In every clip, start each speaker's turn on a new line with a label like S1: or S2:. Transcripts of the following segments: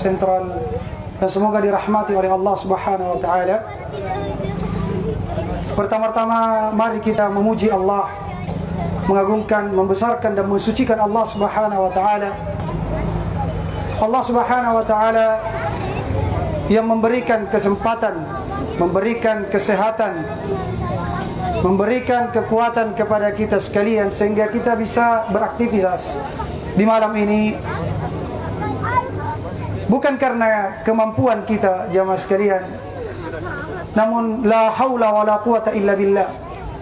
S1: Sentral, dan semoga dirahmati oleh Allah Subhanahu wa taala. Pertama-tama mari kita memuji Allah, mengagungkan, membesarkan dan mensucikan Allah Subhanahu wa taala. Allah Subhanahu wa taala yang memberikan kesempatan, memberikan kesehatan, memberikan kekuatan kepada kita sekalian sehingga kita bisa beraktivitas di malam ini. Bukan karena kemampuan kita jamaah sekalian, namun la haula wala quwata illa billah.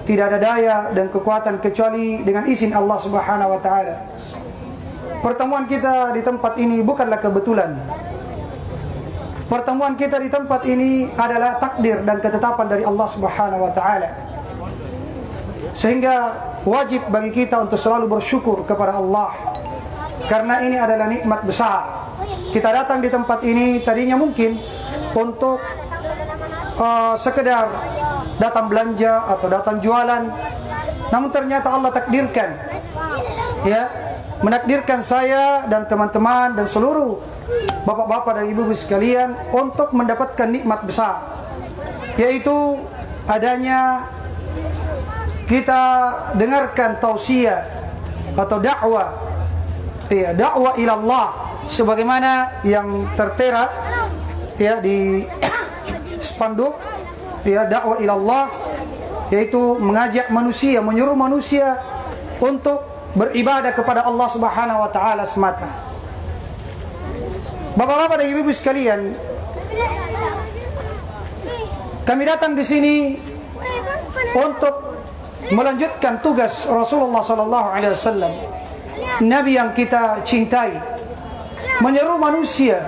S1: Tidak ada daya dan kekuatan kecuali dengan izin Allah Subhanahu wa taala. Pertemuan kita di tempat ini bukanlah kebetulan. Pertemuan kita di tempat ini adalah takdir dan ketetapan dari Allah Subhanahu wa taala. Sehingga wajib bagi kita untuk selalu bersyukur kepada Allah, karena ini adalah nikmat besar. Kita datang di tempat ini tadinya mungkin untuk sekedar datang belanja atau datang jualan, namun ternyata Allah takdirkan, ya, menakdirkan saya dan teman-teman dan seluruh bapak-bapak dan ibu-ibu sekalian untuk mendapatkan nikmat besar, yaitu adanya kita dengarkan tausiah atau dakwah, ya, dakwah ila Allah, sebagaimana yang tertera, ya, di spanduk, ya, dakwah ila Allah, yaitu mengajak manusia, menyuruh manusia untuk beribadah kepada Allah Subhanahu wa taala semata. Bapak-bapak dan ibu-ibu sekalian, kami datang di sini untuk melanjutkan tugas Rasulullah sallallahu alaihi wasallam, nabi yang kita cintai, menyeru manusia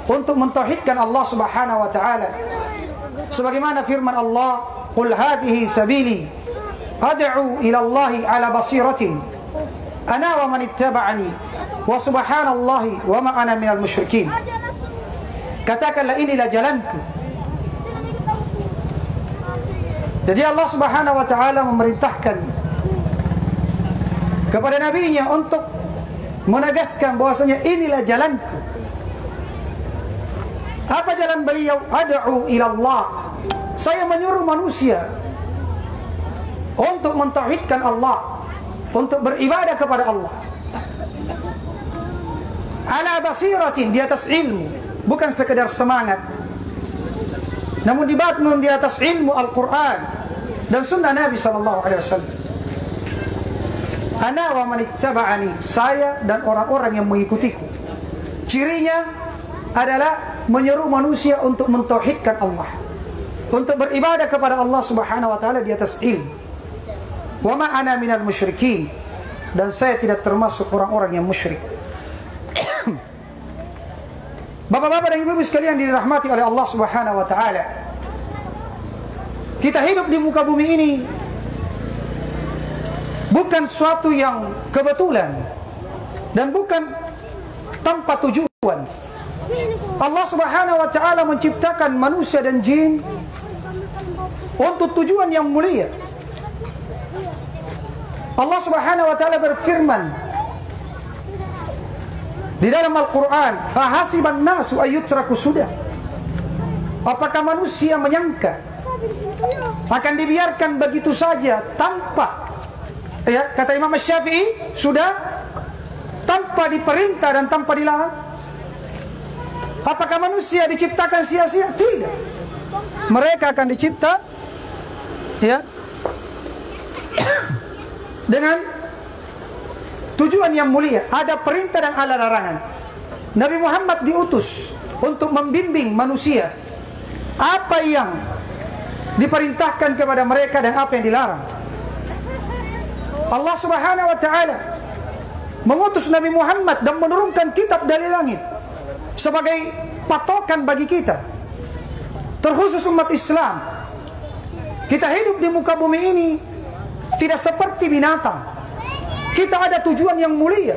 S1: untuk mentauhidkan Allah Subhanahu wa taala. Sebagaimana firman Allah, "Qul hadhihi sabili ad'u ila Allahi ala basiratin ana wa man ittaba'ani wa subhanallahi wa ma ana minal musyrikin." Katakanlah, inilah jalanku. Jadi Allah Subhanahu wa taala memerintahkan kepada nabinya untuk menegaskan bahwasanya inilah jalanku. Apa jalan beliau? Ad'u ila Allah. Saya menyuruh manusia untuk mentauhidkan Allah, untuk beribadah kepada Allah. Ala basiratin, di atas ilmu, bukan sekedar semangat, namun dibangun di atas ilmu Al-Quran dan sunnah Nabi sallallahu alaihi wasallam. Ana wa man ittaba'ani, saya dan orang-orang yang mengikutiku. Cirinya adalah menyeru manusia untuk mentauhidkan Allah, untuk beribadah kepada Allah Subhanahu wa taala di atas ilmu. Wa ma ana minal musyrikin, dan saya tidak termasuk orang-orang yang musyrik. Bapak-bapak dan ibu-ibu sekalian dirahmati oleh Allah Subhanahu wa taala, kita hidup di muka bumi ini bukan suatu yang kebetulan dan bukan tanpa tujuan. Allah Subhanahu wa taala menciptakan manusia dan jin untuk tujuan yang mulia. Allah Subhanahu wa taala berfirman di dalam Al-Quran, "Ahasiban nasu ayyutraku sudah." Apakah manusia menyangka akan dibiarkan begitu saja tanpa, ya, kata Imam Syafi'i, sudah tanpa diperintah dan tanpa dilarang? Apakah manusia diciptakan sia-sia? Tidak. Mereka akan dicipta, ya, dengan tujuan yang mulia. Ada perintah dan ada larangan. Nabi Muhammad diutus untuk membimbing manusia apa yang diperintahkan kepada mereka dan apa yang dilarang. Allah Subhanahu wa taala mengutus Nabi Muhammad dan menurunkan kitab dari langit sebagai patokan bagi kita, terkhusus umat Islam. Kita hidup di muka bumi ini tidak seperti binatang. Kita ada tujuan yang mulia.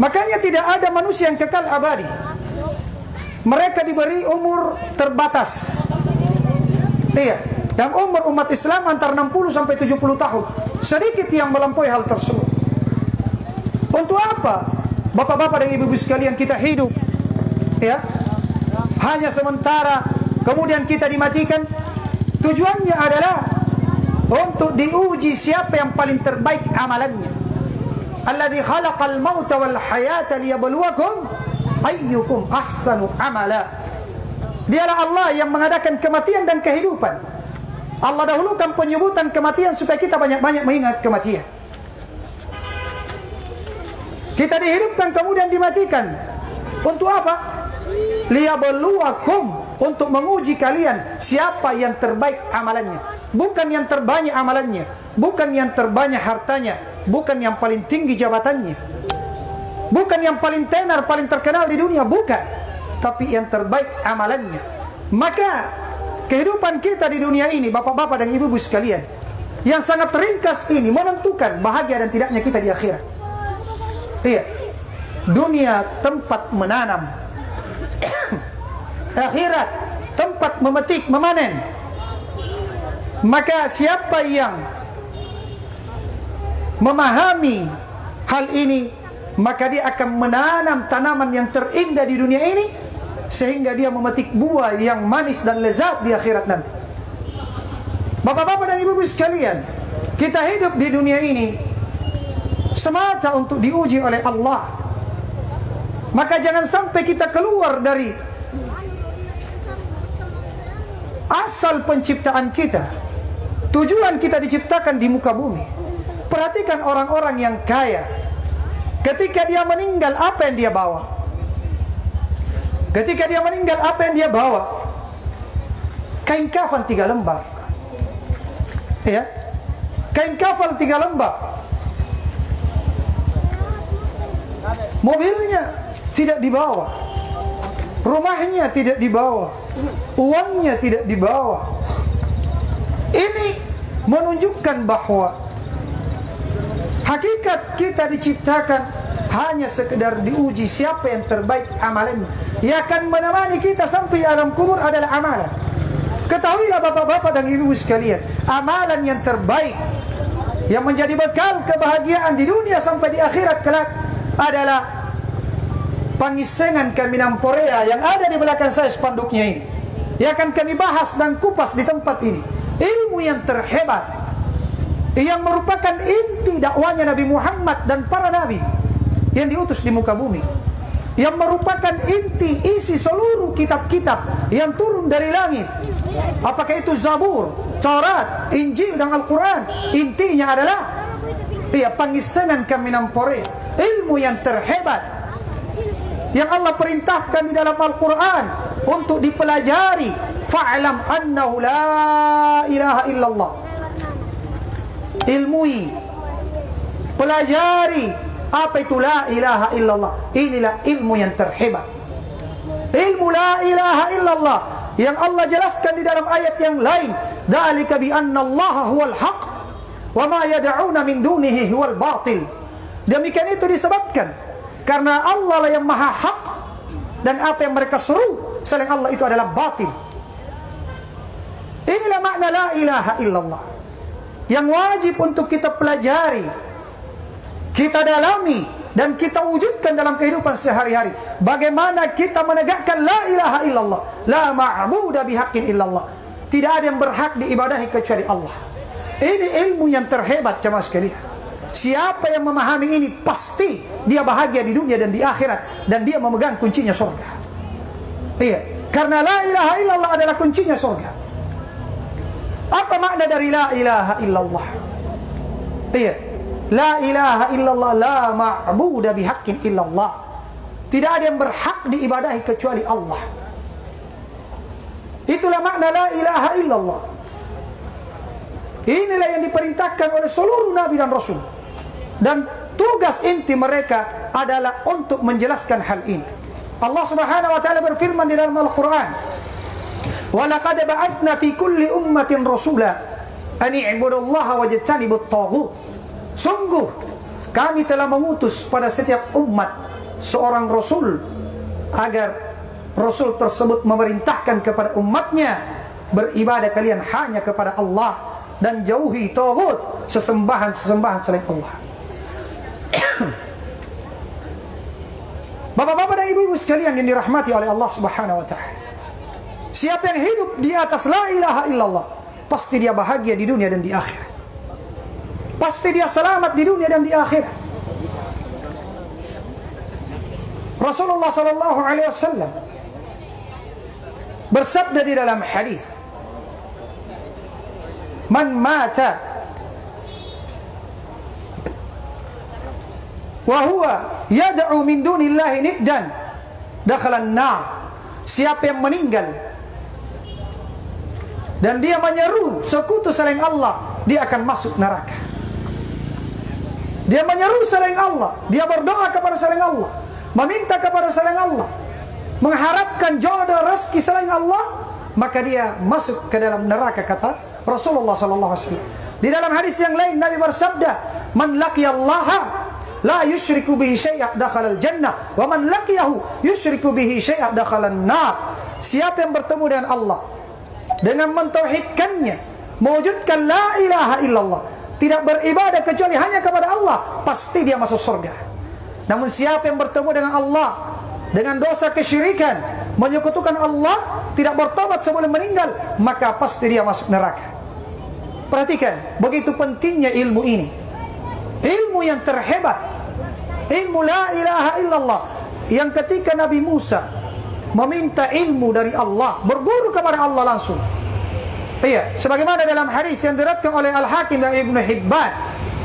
S1: Makanya tidak ada manusia yang kekal abadi. Mereka diberi umur terbatas. Iya, dan umur umat Islam antara 60 sampai 70 tahun. Sedikit yang melampaui hal tersebut. Untuk apa? Bapak-bapak dan ibu-ibu sekalian, kita hidup ya hanya sementara, kemudian kita dimatikan. Tujuannya adalah untuk diuji siapa yang paling terbaik amalannya. Alladzi khalaqal mauta wal hayata liyabluwakum ayyukum ahsanu amala. Dialah Allah yang mengadakan kematian dan kehidupan. Allah dahulukan penyebutan kematian supaya kita banyak-banyak mengingat kematian. Kita dihidupkan kemudian dimatikan. Untuk apa? Liyabluwakum, untuk menguji kalian siapa yang terbaik amalannya. Bukan yang terbanyak amalannya, bukan yang terbanyak hartanya, bukan yang paling tinggi jabatannya, bukan yang paling tenar, paling terkenal di dunia, bukan, tapi yang terbaik amalannya. Maka kehidupan kita di dunia ini, bapak-bapak dan ibu-ibu sekalian, yang sangat ringkas ini menentukan bahagia dan tidaknya kita di akhirat. Iya, dunia tempat menanam, akhirat tempat memetik, memanen. Maka siapa yang memahami hal ini, maka dia akan menanam tanaman yang terindah di dunia ini, sehingga dia memetik buah yang manis dan lezat di akhirat nanti. Bapak-bapak dan ibu-ibu sekalian, kita hidup di dunia ini semata untuk diuji oleh Allah. Maka jangan sampai kita keluar dari asal penciptaan kita. Tujuan kita diciptakan di muka bumi. Perhatikan orang-orang yang kaya. Ketika dia meninggal, apa yang dia bawa? Ketika dia meninggal, apa yang dia bawa? Kain kafan 3 lembar. Ya, kain kafan 3 lembar. Mobilnya tidak dibawa, rumahnya tidak dibawa, uangnya tidak dibawa. Ini menunjukkan bahwa hakikat kita diciptakan hanya sekedar diuji siapa yang terbaik amalannya. Yang akan menemani kita sampai alam kubur adalah amalan. Ketahuilah bapak-bapak dan ibu sekalian, amalan yang terbaik yang menjadi bekal kebahagiaan di dunia sampai di akhirat kelak adalah Pangisengan Kaminang Porea yang ada di belakang saya spanduknya ini. Yang akan kami bahas dan kupas di tempat ini. Ilmu yang terhebat, yang merupakan inti dakwanya Nabi Muhammad dan para nabi yang diutus di muka bumi, yang merupakan inti isi seluruh kitab-kitab yang turun dari langit. Apakah itu Zabur, Taurat, Injil dan Al-Quran? Intinya adalah Pangisengan Kaminang Porea, ilmu yang terhebat yang Allah perintahkan di dalam Al-Quran untuk dipelajari. Fa'lam annahu la ilaha illallah. Ilmui, pelajari apa itu la ilaha illallah. Inilah ilmu yang terhebat. Ilmu la ilaha illallah yang Allah jelaskan di dalam ayat yang lain. Dzalika bi anna Allah huwal haq wa ma yad'una min dunihi huwal batil. Demikian itu disebabkan karena Allah lah yang maha hak, dan apa yang mereka seru selain Allah itu adalah batil. Inilah makna la ilaha illallah yang wajib untuk kita pelajari, kita dalami, dan kita wujudkan dalam kehidupan sehari-hari. Bagaimana kita menegakkan la ilaha illallah, la ma'buda bihaqqin illallah. Tidak ada yang berhak diibadahi kecuali Allah. Ini ilmu yang terhebat jemaah sekalian. Siapa yang memahami ini pasti dia bahagia di dunia dan di akhirat, dan dia memegang kuncinya surga. Iya, karena la ilaha illallah adalah kuncinya surga. Apa makna dari la ilaha illallah? Iya, la ilaha illallah, la ma'buda bihaqqin illallah. Tidak ada yang berhak diibadahi kecuali Allah. Itulah makna la ilaha illallah. Inilah yang diperintahkan oleh seluruh nabi dan rasul, dan tugas inti mereka adalah untuk menjelaskan hal ini. Allah Subhanahu wa taala berfirman di dalam Al-Qur'an, "Wa laqad ba'atsna fi kulli ummatin rasula an i'budullaha wajtanibut taghut." Sungguh kami telah mengutus pada setiap umat seorang rasul, agar rasul tersebut memerintahkan kepada umatnya, beribadah kalian hanya kepada Allah dan jauhi taghut, sesembahan-sesembahan selain Allah. Bapak-bapak dan ibu-ibu sekalian yang dirahmati oleh Allah Subhanahu wa taala. Siapa yang hidup di atas la ilaha illallah, pasti dia bahagia di dunia dan di akhirat. Pasti dia selamat di dunia dan di akhirat. Rasulullah sallallahu alaihi wasallam bersabda di dalam hadis, "Man mata wa huwa yad'u min dunillahi niddan dakhala an-nar." Siapa yang meninggal dan dia menyeru sekutu selain Allah, dia akan masuk neraka. Dia menyeru selain Allah, dia berdoa kepada selain Allah, meminta kepada selain Allah, mengharapkan jodoh rezeki selain Allah, maka dia masuk ke dalam neraka, kata Rasulullah sallallahu alaihi wasallam. Di dalam hadis yang lain Nabi bersabda, "Man laqiyallaha la yusyriku bihi syai'an dakhala al-jannah wa man laqiyahu yusyriku bihi syai'an dakhala an-nar." Siapa yang bertemu dengan Allah dengan mentauhidkannya, mewujudkan la ilaha illallah, tidak beribadah kecuali hanya kepada Allah, pasti dia masuk surga. Namun siapa yang bertemu dengan Allah dengan dosa kesyirikan, menyekutukan Allah, tidak bertobat sebelum meninggal, maka pasti dia masuk neraka. Perhatikan, begitu pentingnya ilmu ini. Ilmu yang terhebat, ilmu la ilaha illallah, yang ketika Nabi Musa meminta ilmu dari Allah, berguru kepada Allah langsung. Iya, sebagaimana dalam hadis yang diriwayatkan oleh Al-Hakim dan Ibnu Hibban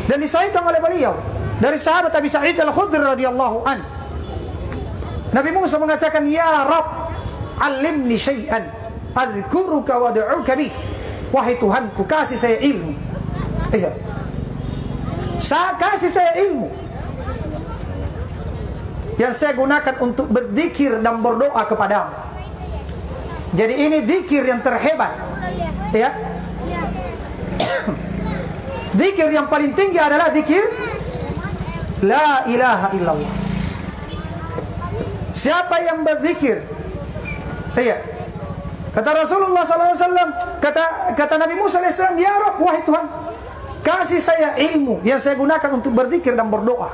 S1: dan disahihkan oleh beliau dari sahabat Abi Sa'id Al-Khudri radhiyallahu an. Nabi Musa mengatakan, "Ya Rabb, 'allimni syai'an adzkuruka wa ad'uka bih." Wahai Tuhanku, kasih saya ilmu. Iya. Kasih saya ilmu yang saya gunakan untuk berzikir dan berdoa kepadamu. Jadi ini zikir yang terhebat, ya. Zikir yang paling tinggi adalah zikir la ilaha illallah. Siapa yang berzikir, ya, kata Rasulullah SAW, kata Nabi Musa AS, "Ya Rabb, wahai Tuhan, kasih saya ilmu yang saya gunakan untuk berzikir dan berdoa."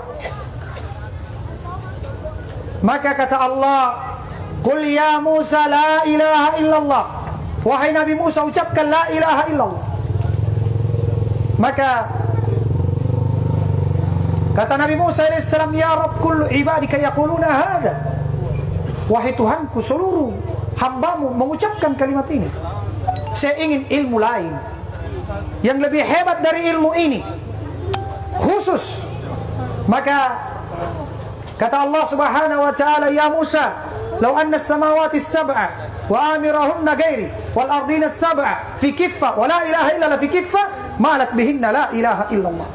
S1: Maka kata Allah, "Qul ya Musa la ilaha illallah." Wahai Nabi Musa, ucapkan la ilaha illallah. Maka kata Nabi Musa AS, "Ya Rabb, kullu ibadika yaquluna hadha." Wahai Tuhanku, seluruh hambamu mengucapkan kalimat ini. Saya ingin ilmu lain yang lebih hebat dari ilmu ini, khusus. Maka kata Allah Subhanahu wa taala, "Ya Musa, law anna as-samawati as-sab'a wa amirahunna ghairi wal ardina as-sab'a fi kiffa wa la ilaha illallah fi kiffa malat bihinna la ilaha illallah."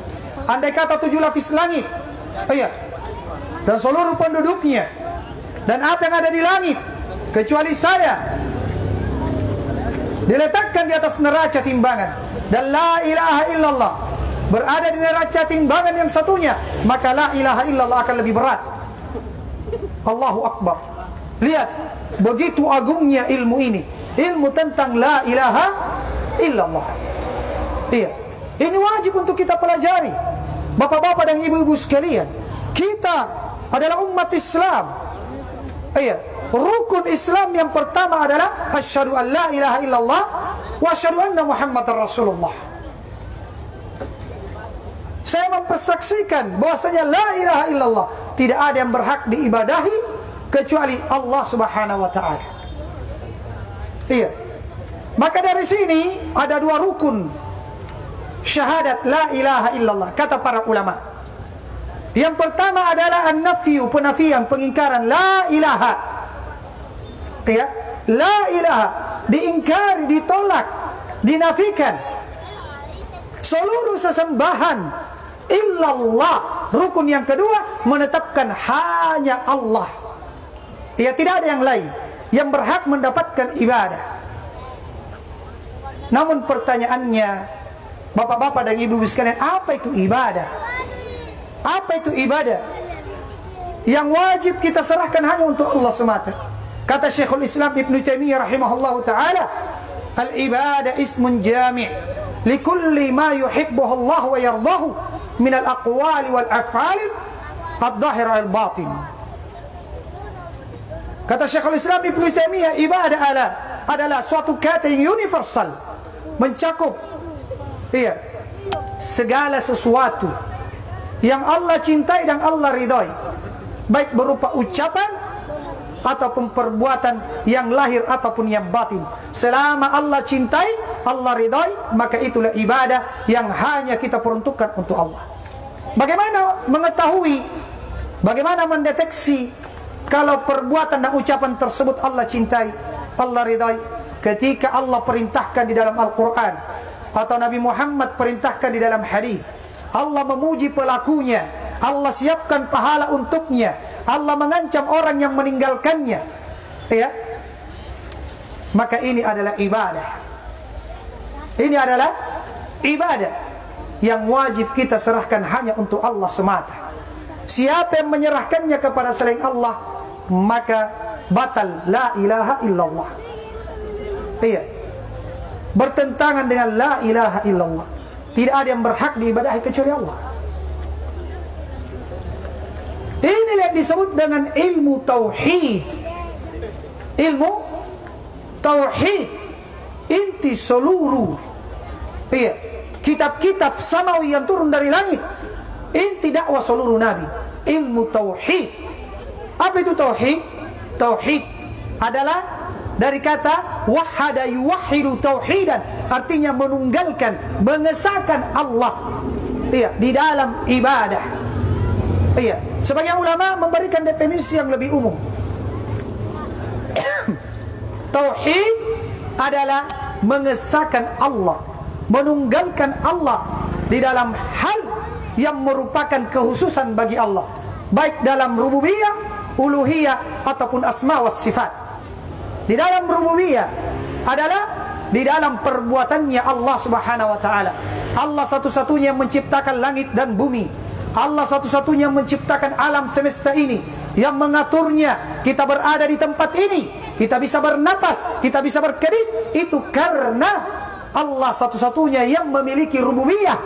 S1: Andai kata 7 lapis langit, iya, dan seluruh penduduknya dan apa yang ada di langit kecuali saya diletakkan di atas neraca timbangan dan la ilaha illallah berada di neraca timbangan yang satunya, maka la ilaha illallah akan lebih berat. Allahu Akbar. Lihat, begitu agungnya ilmu ini, ilmu tentang la ilaha illallah. Iya, ini wajib untuk kita pelajari. Bapak-bapak dan ibu-ibu sekalian, kita adalah umat Islam. Iya, rukun Islam yang pertama adalah asyhadu an la ilaha illallah wa asyhadu anna Muhammadar Rasulullah. Saya mempersaksikan bahwasanya la ilaha illallah, tidak ada yang berhak diibadahi kecuali Allah Subhanahu wa taala. Iya. Maka dari sini ada 2 rukun syahadat la ilaha illallah kata para ulama. Yang pertama adalah an-nafyu, penafian, pengingkaran la ilaha. Ya, la ilaha, diingkari, ditolak, dinafikan seluruh sesembahan illallah. Rukun yang kedua menetapkan hanya Allah. Ya, tidak ada yang lain yang berhak mendapatkan ibadah. Namun pertanyaannya, bapak-bapak dan ibu-ibu sekalian, apa itu ibadah? Apa itu ibadah yang wajib kita serahkan hanya untuk Allah semata? Kata Syekhul Islam Ibnu Taimiyah rahimahullahu taala, al-ibadah ismun jami' likulli ma yuhibbuhu Allah wa yardahu min al-aqwali wal af'ali ad-dhahira wal batin. Kata Syekhul Islam Ibnu Taimiyah, ibadah adalah suatu kata yang universal, mencakup segala sesuatu yang Allah cintai dan Allah ridhai, baik berupa ucapan ataupun perbuatan yang lahir ataupun yang batin. Selama Allah cintai, Allah ridhai, maka itulah ibadah yang hanya kita peruntukkan untuk Allah. Bagaimana mengetahui, bagaimana mendeteksi kalau perbuatan dan ucapan tersebut Allah cintai, Allah ridhai? Ketika Allah perintahkan di dalam Al-Quran atau Nabi Muhammad perintahkan di dalam hadis, Allah memuji pelakunya, Allah siapkan pahala untuknya, Allah mengancam orang yang meninggalkannya, maka ini adalah ibadah. Ini adalah ibadah yang wajib kita serahkan hanya untuk Allah semata. Siapa yang menyerahkannya kepada selain Allah, maka batal la ilaha illallah. Bertentangan dengan la ilaha illallah. Tidak ada yang berhak diibadahi kecuali Allah. Ini yang disebut dengan ilmu tauhid. Ilmu tauhid inti seluruh kitab-kitab samawi yang turun dari langit. Inti dakwah seluruh nabi, ilmu tauhid. Apa itu tauhid? Tauhid adalah dari kata wahada yuwahhidu tauhidan, artinya menunggalkan, mengesahkan Allah di dalam ibadah. Sebagian ulama memberikan definisi yang lebih umum. Tauhid adalah mengesahkan Allah, menunggalkan Allah di dalam hal yang merupakan kekhususan bagi Allah, baik dalam rububiyah, uluhiyah ataupun asma wa sifat. Di dalam rububiyah adalah di dalam perbuatannya Allah Subhanahu wa taala. Allah satu-satunya yang menciptakan langit dan bumi. Allah satu-satunya menciptakan alam semesta ini, yang mengaturnya. Kita berada di tempat ini, kita bisa bernapas, kita bisa berkedip, itu karena Allah satu-satunya yang memiliki rububiyah,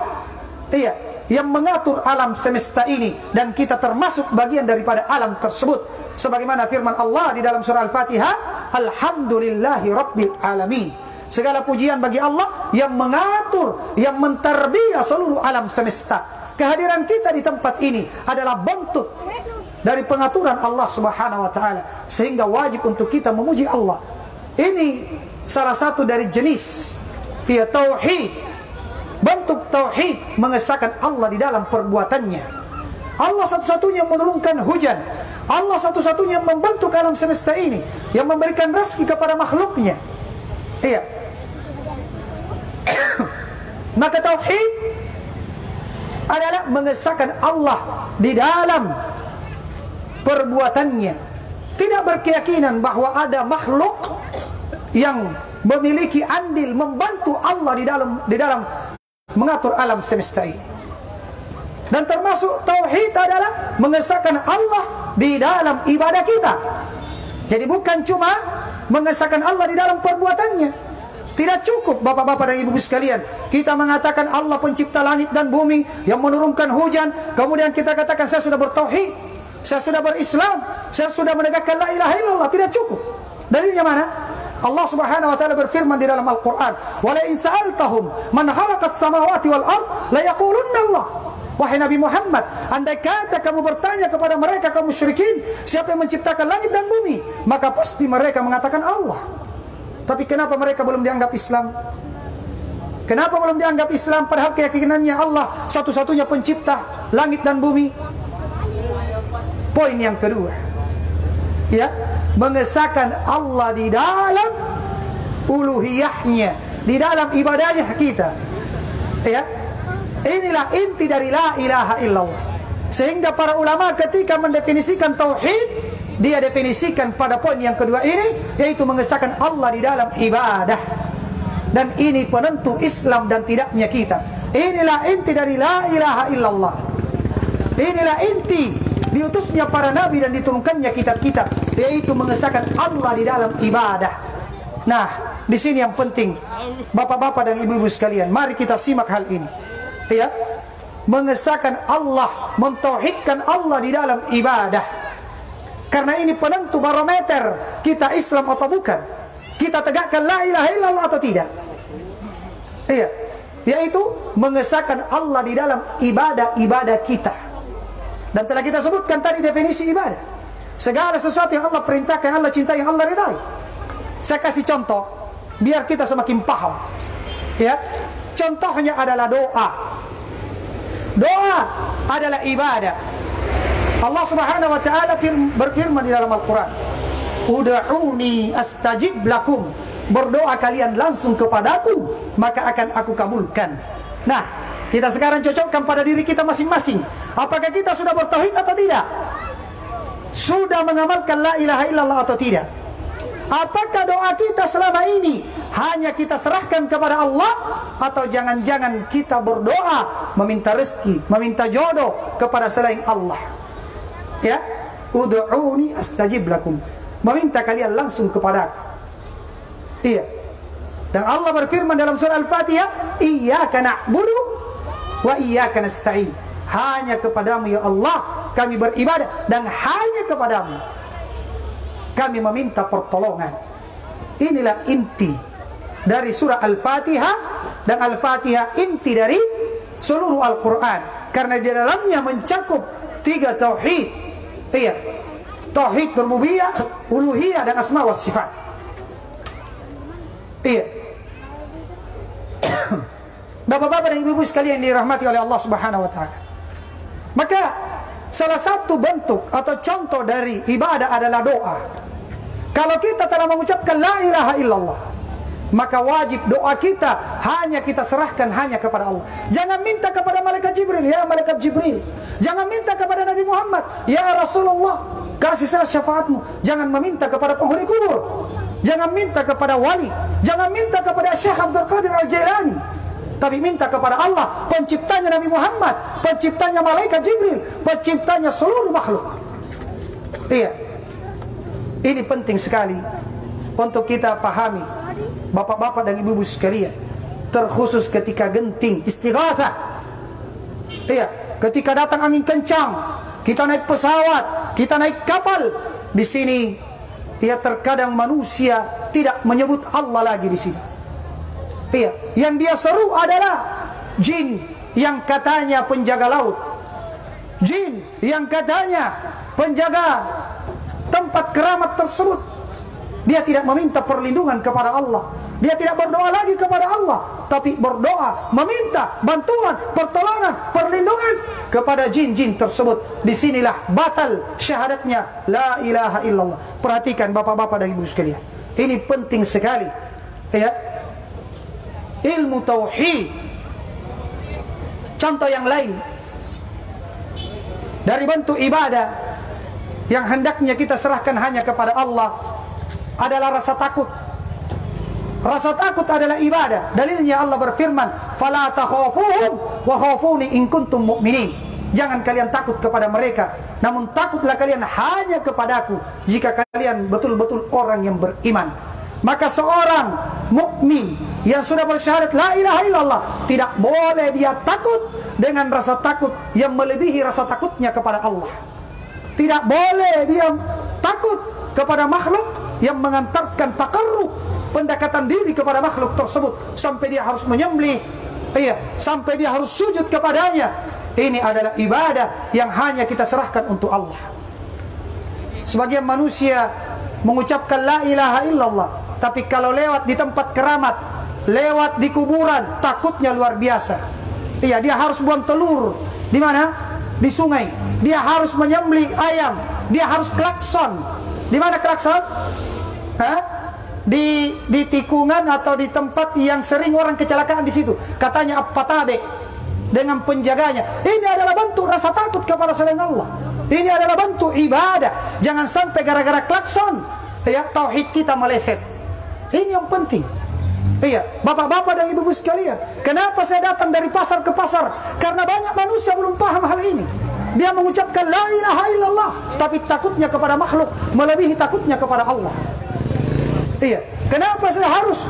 S1: yang mengatur alam semesta ini, dan kita termasuk bagian daripada alam tersebut. Sebagaimana firman Allah di dalam surah Al-Fatihah, Alhamdulillahi Rabbil Alamin. Segala pujian bagi Allah yang mengatur, yang mentarbiyah seluruh alam semesta. Kehadiran kita di tempat ini adalah bentuk dari pengaturan Allah Subhanahu wa taala, sehingga wajib untuk kita memuji Allah. Ini salah satu dari jenis tauhid. Bentuk tauhid mengesahkan Allah di dalam perbuatannya. Allah satu-satunya menurunkan hujan. Allah satu-satunya membentuk alam semesta ini, yang memberikan rezeki kepada makhluknya. Maka tauhid adalah mengesahkan Allah di dalam perbuatannya. Tidak berkeyakinan bahwa ada makhluk yang memiliki andil membantu Allah di dalam mengatur alam semesta ini. Dan termasuk tauhid adalah mengesahkan Allah di dalam ibadah kita. Jadi bukan cuma mengesahkan Allah di dalam perbuatannya. Tidak cukup bapak-bapak dan ibu-ibu sekalian kita mengatakan Allah pencipta langit dan bumi, yang menurunkan hujan, kemudian kita katakan saya sudah bertauhid, saya sudah berislam, saya sudah menegakkan la ilaha illallah. Tidak cukup. Dalilnya mana? Allah Subhanahu wa taala berfirman di dalam Al-Qur'an, "Wa la in sa'altahum man khalaqas samawati wal ard la yaqulunna Allah." Wahai Nabi Muhammad, andai kata kamu bertanya kepada mereka kaum musyrikin, siapa yang menciptakan langit dan bumi, maka pasti mereka mengatakan Allah. Tapi kenapa mereka belum dianggap Islam? Kenapa belum dianggap Islam padahal keyakinannya Allah satu-satunya pencipta langit dan bumi? Poin yang kedua, mengesahkan Allah di dalam uluhiyahnya, di dalam ibadahnya kita. Inilah inti dari la ilaha illallah. Sehingga para ulama ketika mendefinisikan tauhid, dia definisikan pada poin yang kedua ini, yaitu mengesahkan Allah di dalam ibadah. Dan ini penentu Islam dan tidaknya kita. Inilah inti dari la ilaha illallah. Inilah inti diutusnya para nabi dan diturunkannya kitab-kitab, yaitu mengesahkan Allah di dalam ibadah. Nah, di sini yang penting, bapak-bapak dan ibu-ibu sekalian, mari kita simak hal ini. Mengesahkan Allah, mentauhidkan Allah di dalam ibadah. Karena ini penentu barometer kita Islam atau bukan. Kita tegakkan la ilaha illallah atau tidak. Iya, yaitu mengesahkan Allah di dalam ibadah-ibadah kita. Dan telah kita sebutkan tadi definisi ibadah. Segala sesuatu yang Allah perintahkan, yang Allah cintai, yang Allah ridai. Saya kasih contoh biar kita semakin paham. Ya, contohnya adalah doa. Doa adalah ibadah. Allah Subhanahu wa taala berfirman di dalam Al-Qur'an, "Ud'uni astajib lakum." Berdoa kalian langsung kepadaku, maka akan aku kabulkan. Nah, kita sekarang cocokkan pada diri kita masing-masing. Apakah kita sudah bertauhid atau tidak? Sudah mengamalkan la ilaha illallah atau tidak? Apakah doa kita selama ini hanya kita serahkan kepada Allah, atau jangan-jangan kita berdoa meminta rezeki, meminta jodoh kepada selain Allah? Ya, ud'uni astajib lakum. Meminta kalian langsung kepadaku. Iya. Dan Allah berfirman dalam surah Al-Fatihah, "Iyyaka na'budu wa iyyaka nasta'in." Hanya kepadamu ya Allah kami beribadah, dan hanya kepadamu kami meminta pertolongan. Inilah inti dari surah Al-Fatihah, dan Al-Fatihah inti dari seluruh Al-Quran, karena di dalamnya mencakup 3 tauhid. Iya, tauhid rububiyah, uluhiyah, dan asma wa sifat. Iya. Bapak-bapak dan ibu-ibu sekalian yang dirahmati oleh Allah Subhanahu wa taala. Maka salah satu bentuk atau contoh dari ibadah adalah doa. Kalau kita telah mengucapkan la ilaha illallah, maka wajib doa kita hanya kita serahkan hanya kepada Allah. Jangan minta kepada malaikat Jibril, ya malaikat Jibril. Jangan minta kepada Nabi Muhammad, ya Rasulullah, kasih saya syafaatmu. Jangan meminta kepada penghuni kubur. Jangan minta kepada wali. Jangan minta kepada Syekh Abdul Qadir Al-Jailani. Tapi minta kepada Allah, penciptanya Nabi Muhammad, penciptanya malaikat Jibril, penciptanya seluruh makhluk. Iya. Ini penting sekali untuk kita pahami, bapak-bapak dan ibu-ibu sekalian, terkhusus ketika genting istighatsah. Iya, ketika datang angin kencang, kita naik pesawat, kita naik kapal. Di sini, ya terkadang manusia tidak menyebut Allah lagi di sini. Iya, yang dia seru adalah jin yang katanya penjaga laut, jin yang katanya penjaga tempat keramat tersebut. Dia tidak meminta perlindungan kepada Allah. Dia tidak berdoa lagi kepada Allah, tapi berdoa meminta bantuan, pertolongan, perlindungan kepada jin-jin tersebut. Disinilah batal syahadatnya la ilaha illallah. Perhatikan bapak-bapak dan ibu sekalian, ini penting sekali. Ya, ilmu tauhid. Contoh yang lain dari bentuk ibadah yang hendaknya kita serahkan hanya kepada Allah adalah rasa takut. Rasa takut adalah ibadah. Dalilnya Allah berfirman, "Fala takhafuhum wa khafuni in kuntum mu'minin." Jangan kalian takut kepada mereka, namun takutlah kalian hanya kepadaku jika kalian betul-betul orang yang beriman. Maka seorang mukmin yang sudah bersyahadat la ilaha illallah, tidak boleh dia takut dengan rasa takut yang melebihi rasa takutnya kepada Allah. Tidak boleh dia takut kepada makhluk yang mengantarkan takarrub, pendekatan diri kepada makhluk tersebut sampai dia harus menyembelih, iya, sampai dia harus sujud kepadanya. Ini adalah ibadah yang hanya kita serahkan untuk Allah. Sebagian manusia mengucapkan la ilaha illallah, tapi kalau lewat di tempat keramat, lewat di kuburan, takutnya luar biasa. Iya, dia harus buang telur di mana? Di sungai. Dia harus menyembelih ayam. Dia harus klakson. Di mana klakson? Hah? Di tikungan atau di tempat yang sering orang kecelakaan di situ. Katanya Apatabe dengan penjaganya. Ini adalah bentuk rasa takut kepada selain Allah. Ini adalah bentuk ibadah. Jangan sampai gara-gara klakson, ya, tauhid kita meleset. Ini yang penting. Iya, bapak-bapak dan ibu-ibu sekalian, kenapa saya datang dari pasar ke pasar? Karena banyak manusia belum paham hal ini. Dia mengucapkan la ilaha illallah, tapi takutnya kepada makhluk melebihi takutnya kepada Allah. Iya, kenapa saya harus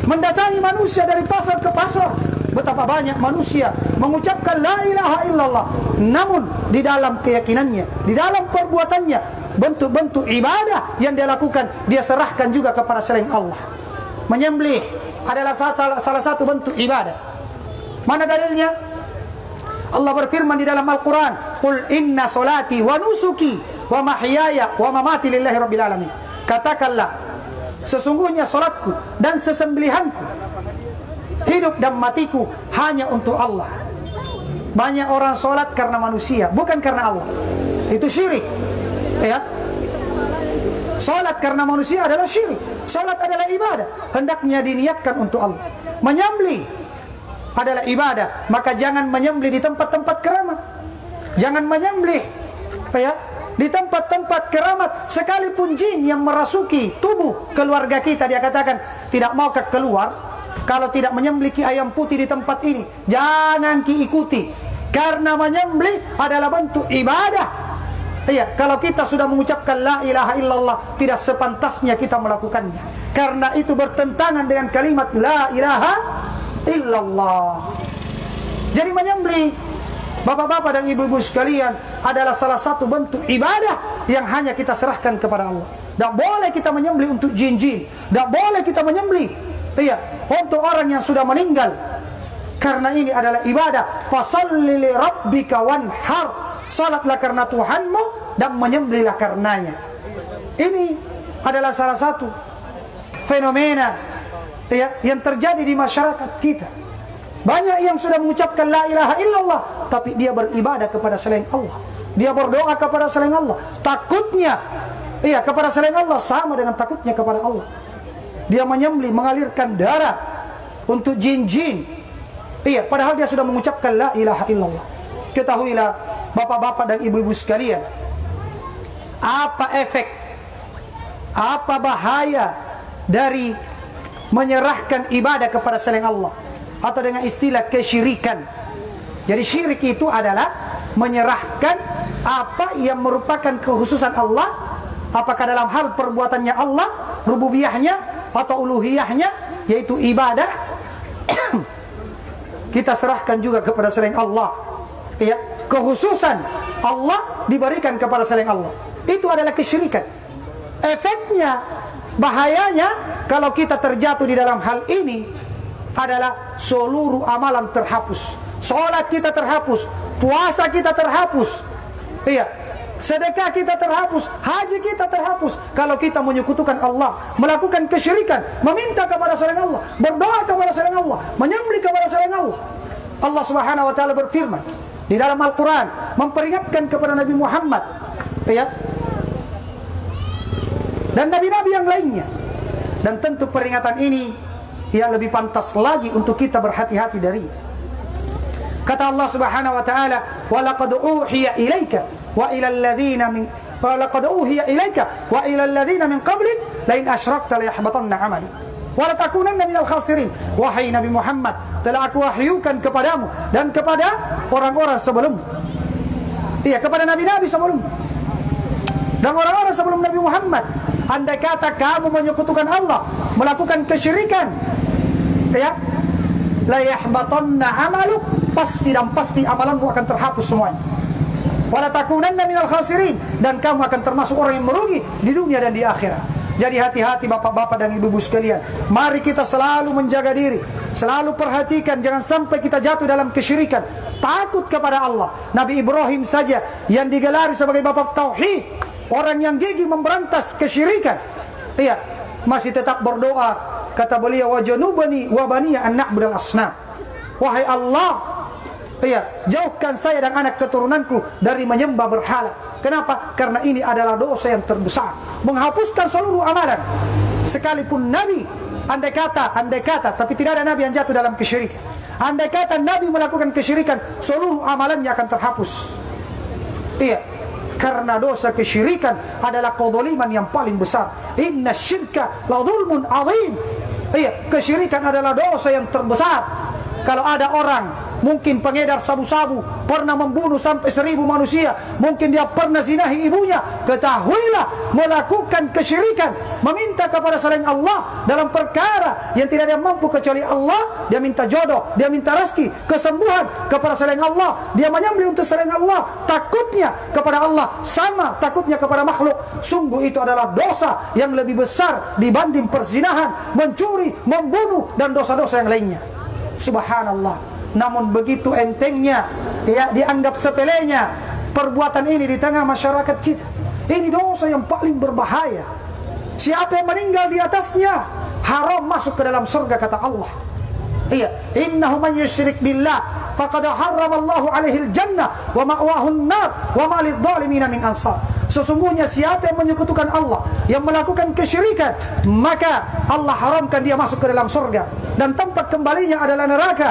S1: mendatangi manusia dari pasar ke pasar betapa banyak manusia mengucapkan la ilaha illallah, namun di dalam keyakinannya, di dalam perbuatannya, bentuk-bentuk ibadah yang dia lakukan, dia serahkan juga kepada selain Allah. Menyembelih adalah salah satu bentuk ibadah. Mana dalilnya? Allah berfirman di dalam Al-Quran, Qul inna solati wa nusuki wa mahyaya wa mamati lillahi rabbil alamin. Katakanlah, sesungguhnya solatku dan sesembelihanku, hidup dan matiku hanya untuk Allah. Banyak orang solat karena manusia, bukan karena Allah. Itu syirik. Ya. Solat karena manusia adalah syirik. Solat adalah ibadah, hendaknya diniatkan untuk Allah. Menyembelih adalah ibadah, maka jangan menyembelih di tempat-tempat keramat. Jangan menyembelih ya, di tempat-tempat keramat. Sekalipun jin yang merasuki tubuh keluarga kita, dia katakan, tidak mau keluar kalau tidak menyembelih ayam putih di tempat ini. Jangan ikuti, karena menyembelih adalah bentuk ibadah. Iya, kalau kita sudah mengucapkan la ilaha illallah, tidak sepantasnya kita melakukannya, karena itu bertentangan dengan kalimat la ilaha illallah. Jadi menyembelih, bapak-bapak dan ibu-ibu sekalian, adalah salah satu bentuk ibadah yang hanya kita serahkan kepada Allah. Tidak boleh kita menyembelih untuk jin-jin, tidak boleh kita menyembelih untuk orang yang sudah meninggal, karena ini adalah ibadah. Fasalli li rabbika wanhar, salatlah karena Tuhanmu dan menyembelihlah karenanya. Ini adalah salah satu fenomena yang terjadi di masyarakat kita. Banyak yang sudah mengucapkan la ilaha illallah, tapi dia beribadah kepada selain Allah, dia berdoa kepada selain Allah. Takutnya kepada selain Allah sama dengan takutnya kepada Allah. Dia menyembelih, mengalirkan darah untuk jin-jin, padahal dia sudah mengucapkan la ilaha illallah. Ketahuilah bapak-bapak dan ibu-ibu sekalian, apa efek, apa bahaya dari menyerahkan ibadah kepada selain Allah, atau dengan istilah kesyirikan. Jadi syirik itu adalah menyerahkan apa yang merupakan kekhususan Allah, apakah dalam hal perbuatannya Allah, rububiyahnya atau uluhiyahnya, yaitu ibadah, kita serahkan juga kepada selain Allah. Kekhususan Allah diberikan kepada selain Allah. Itu adalah kesyirikan. Efeknya, bahayanya, kalau kita terjatuh di dalam hal ini, adalah seluruh amalan terhapus. Sholat kita terhapus, puasa kita terhapus, sedekah kita terhapus, haji kita terhapus. Kalau kita menyekutukan Allah, melakukan kesyirikan, meminta kepada selain Allah, berdoa kepada selain Allah, menyembelih kepada selain Allah. Allah Subhanahu wa taala berfirman di dalam Al-Quran, memperingatkan kepada Nabi Muhammad dan nabi-nabi yang lainnya. Dan tentu peringatan ini lebih pantas lagi untuk kita berhati-hati dari. Kata Allah Subhanahu wa taala, "Wa laqad uhiya ilaika wa ila alladhina min wa laqad uhiya ilaika wa ila alladhina min qablik la in asyrakta la yahbatanna 'amaluk wa la takunanna minal khasirin." Wahai Nabi Muhammad, telah aku wahyukan kepadamu dan kepada orang-orang sebelummu. Kepada nabi-nabi sebelummu dan orang-orang sebelum Nabi Muhammad. Andai kata kamu menyekutukan Allah, melakukan kesyirikan, la yahbatanna 'amaluk, pasti dan pasti amalanmu akan terhapus semuanya. Wa la takunanna minal khasirin, dan kamu akan termasuk orang yang merugi di dunia dan di akhirat. Jadi hati-hati bapak-bapak dan ibu-ibu sekalian. Mari kita selalu menjaga diri, selalu perhatikan jangan sampai kita jatuh dalam kesyirikan. Takut kepada Allah. Nabi Ibrahim saja yang digelari sebagai bapak tauhid, orang yang gigih memberantas kesyirikan, masih tetap berdoa. Kata beliau, wa janubani wa baniya an na'budal asnam. Wahai Allah, jauhkan saya dan anak keturunanku dari menyembah berhala. Kenapa? Karena ini adalah dosa yang terbesar, menghapuskan seluruh amalan. Sekalipun Nabi, andai kata, tapi tidak ada Nabi yang jatuh dalam kesyirikan. Andai kata Nabi melakukan kesyirikan, seluruh amalannya akan terhapus. Karena dosa kesyirikan adalah kezaliman yang paling besar. Inna syirka la dzulmun adzim. Kesyirikan adalah dosa yang terbesar. Kalau ada orang mungkin pengedar sabu-sabu, pernah membunuh sampai 1000 manusia, mungkin dia pernah zinahi ibunya, ketahuilah melakukan kesyirikan, meminta kepada selain Allah dalam perkara yang tidak ada yang mampu kecuali Allah. Dia minta jodoh, dia minta rezeki, kesembuhan kepada selain Allah, dia menyembelih untuk selain Allah, takutnya kepada Allah sama takutnya kepada makhluk. Sungguh itu adalah dosa yang lebih besar dibanding perzinahan, mencuri, membunuh, dan dosa-dosa yang lainnya. Subhanallah. Namun begitu entengnya, ya, dianggap sepelenya perbuatan ini di tengah masyarakat kita. Ini dosa yang paling berbahaya. Siapa yang meninggal di atasnya haram masuk ke dalam surga, kata Allah. Iya, innahu man yusyrik billah faqad harramallahu alaihi al-jannah wa ma'wahu an-nar wa ma lidh-dhalimin min ansar. Sesungguhnya siapa yang menyekutukan Allah, yang melakukan kesyirikan, maka Allah haramkan dia masuk ke dalam surga, dan tempat kembalinya adalah neraka.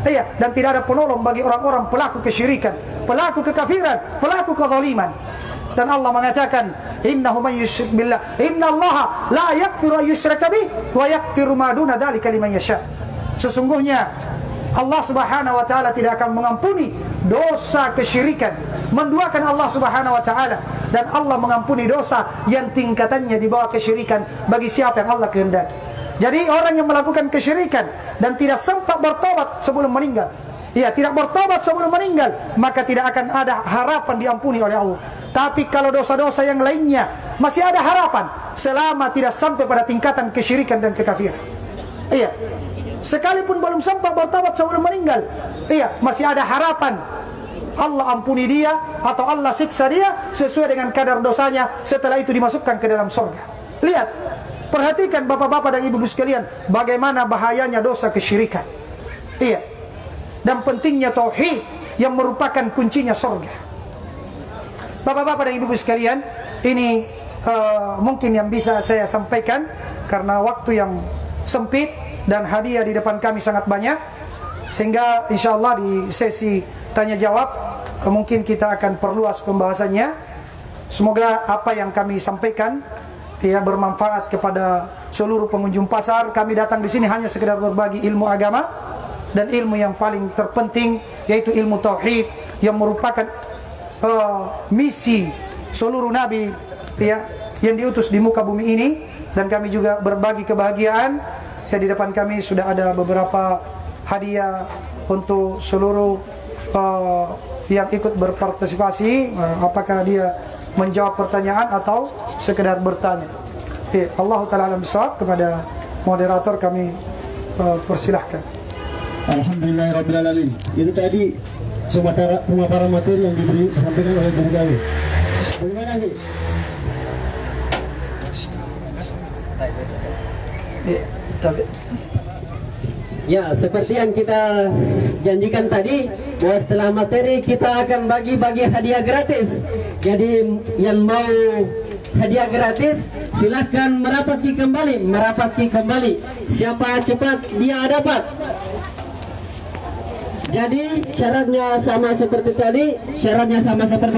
S1: Iya, dan tidak ada penolong bagi orang-orang pelaku kesyirikan, pelaku kekafiran, pelaku kezaliman. Dan Allah mengatakan, innahu man yusyrik billah innallaha la yaghfiru an yushraka bih wa yaghfiru ma duna dzalika liman yasha. Sesungguhnya Allah Subhanahu wa taala tidak akan mengampuni dosa kesyirikan, menduakan Allah Subhanahu wa taala, dan Allah mengampuni dosa yang tingkatannya di bawah kesyirikan bagi siapa yang Allah kehendaki. Jadi orang yang melakukan kesyirikan dan tidak sempat bertobat sebelum meninggal, ya, tidak bertobat sebelum meninggal, maka tidak akan ada harapan diampuni oleh Allah. Tapi kalau dosa-dosa yang lainnya masih ada harapan selama tidak sampai pada tingkatan kesyirikan dan kekafiran. Iya, sekalipun belum sempat bertobat sebelum meninggal, iya, masih ada harapan Allah ampuni dia atau Allah siksa dia sesuai dengan kadar dosanya, setelah itu dimasukkan ke dalam surga. Lihat, perhatikan bapak-bapak dan ibu-ibu sekalian, bagaimana bahayanya dosa kesyirikan. Iya, dan pentingnya tauhid yang merupakan kuncinya surga. Bapak-bapak dan ibu-ibu sekalian, ini mungkin yang bisa saya sampaikan karena waktu yang sempit dan hadiah di depan kami sangat banyak, sehingga insyaallah di sesi tanya jawab mungkin kita akan perluas pembahasannya. Semoga apa yang kami sampaikan ya bermanfaat kepada seluruh pengunjung pasar. Kami datang di sini hanya sekedar berbagi ilmu agama, dan ilmu yang paling terpenting yaitu ilmu tauhid yang merupakan misi seluruh nabi ya yang diutus di muka bumi ini. Dan kami juga berbagi kebahagiaan. Ya, di depan kami sudah ada beberapa hadiah untuk seluruh yang ikut berpartisipasi, apakah dia menjawab pertanyaan atau sekedar bertanya. Allah Ta'ala alam bisawab. Kepada moderator kami persilahkan.
S2: Alhamdulillahirabbil alamin. Itu tadi pemaparan materi yang disampaikan oleh guru kami. Bagaimana, Ki?
S3: Ya, seperti yang kita janjikan tadi, bahwa setelah materi kita akan bagi-bagi hadiah gratis. Jadi yang mau hadiah gratis silahkan merapati kembali. Siapa cepat dia dapat. Jadi syaratnya sama seperti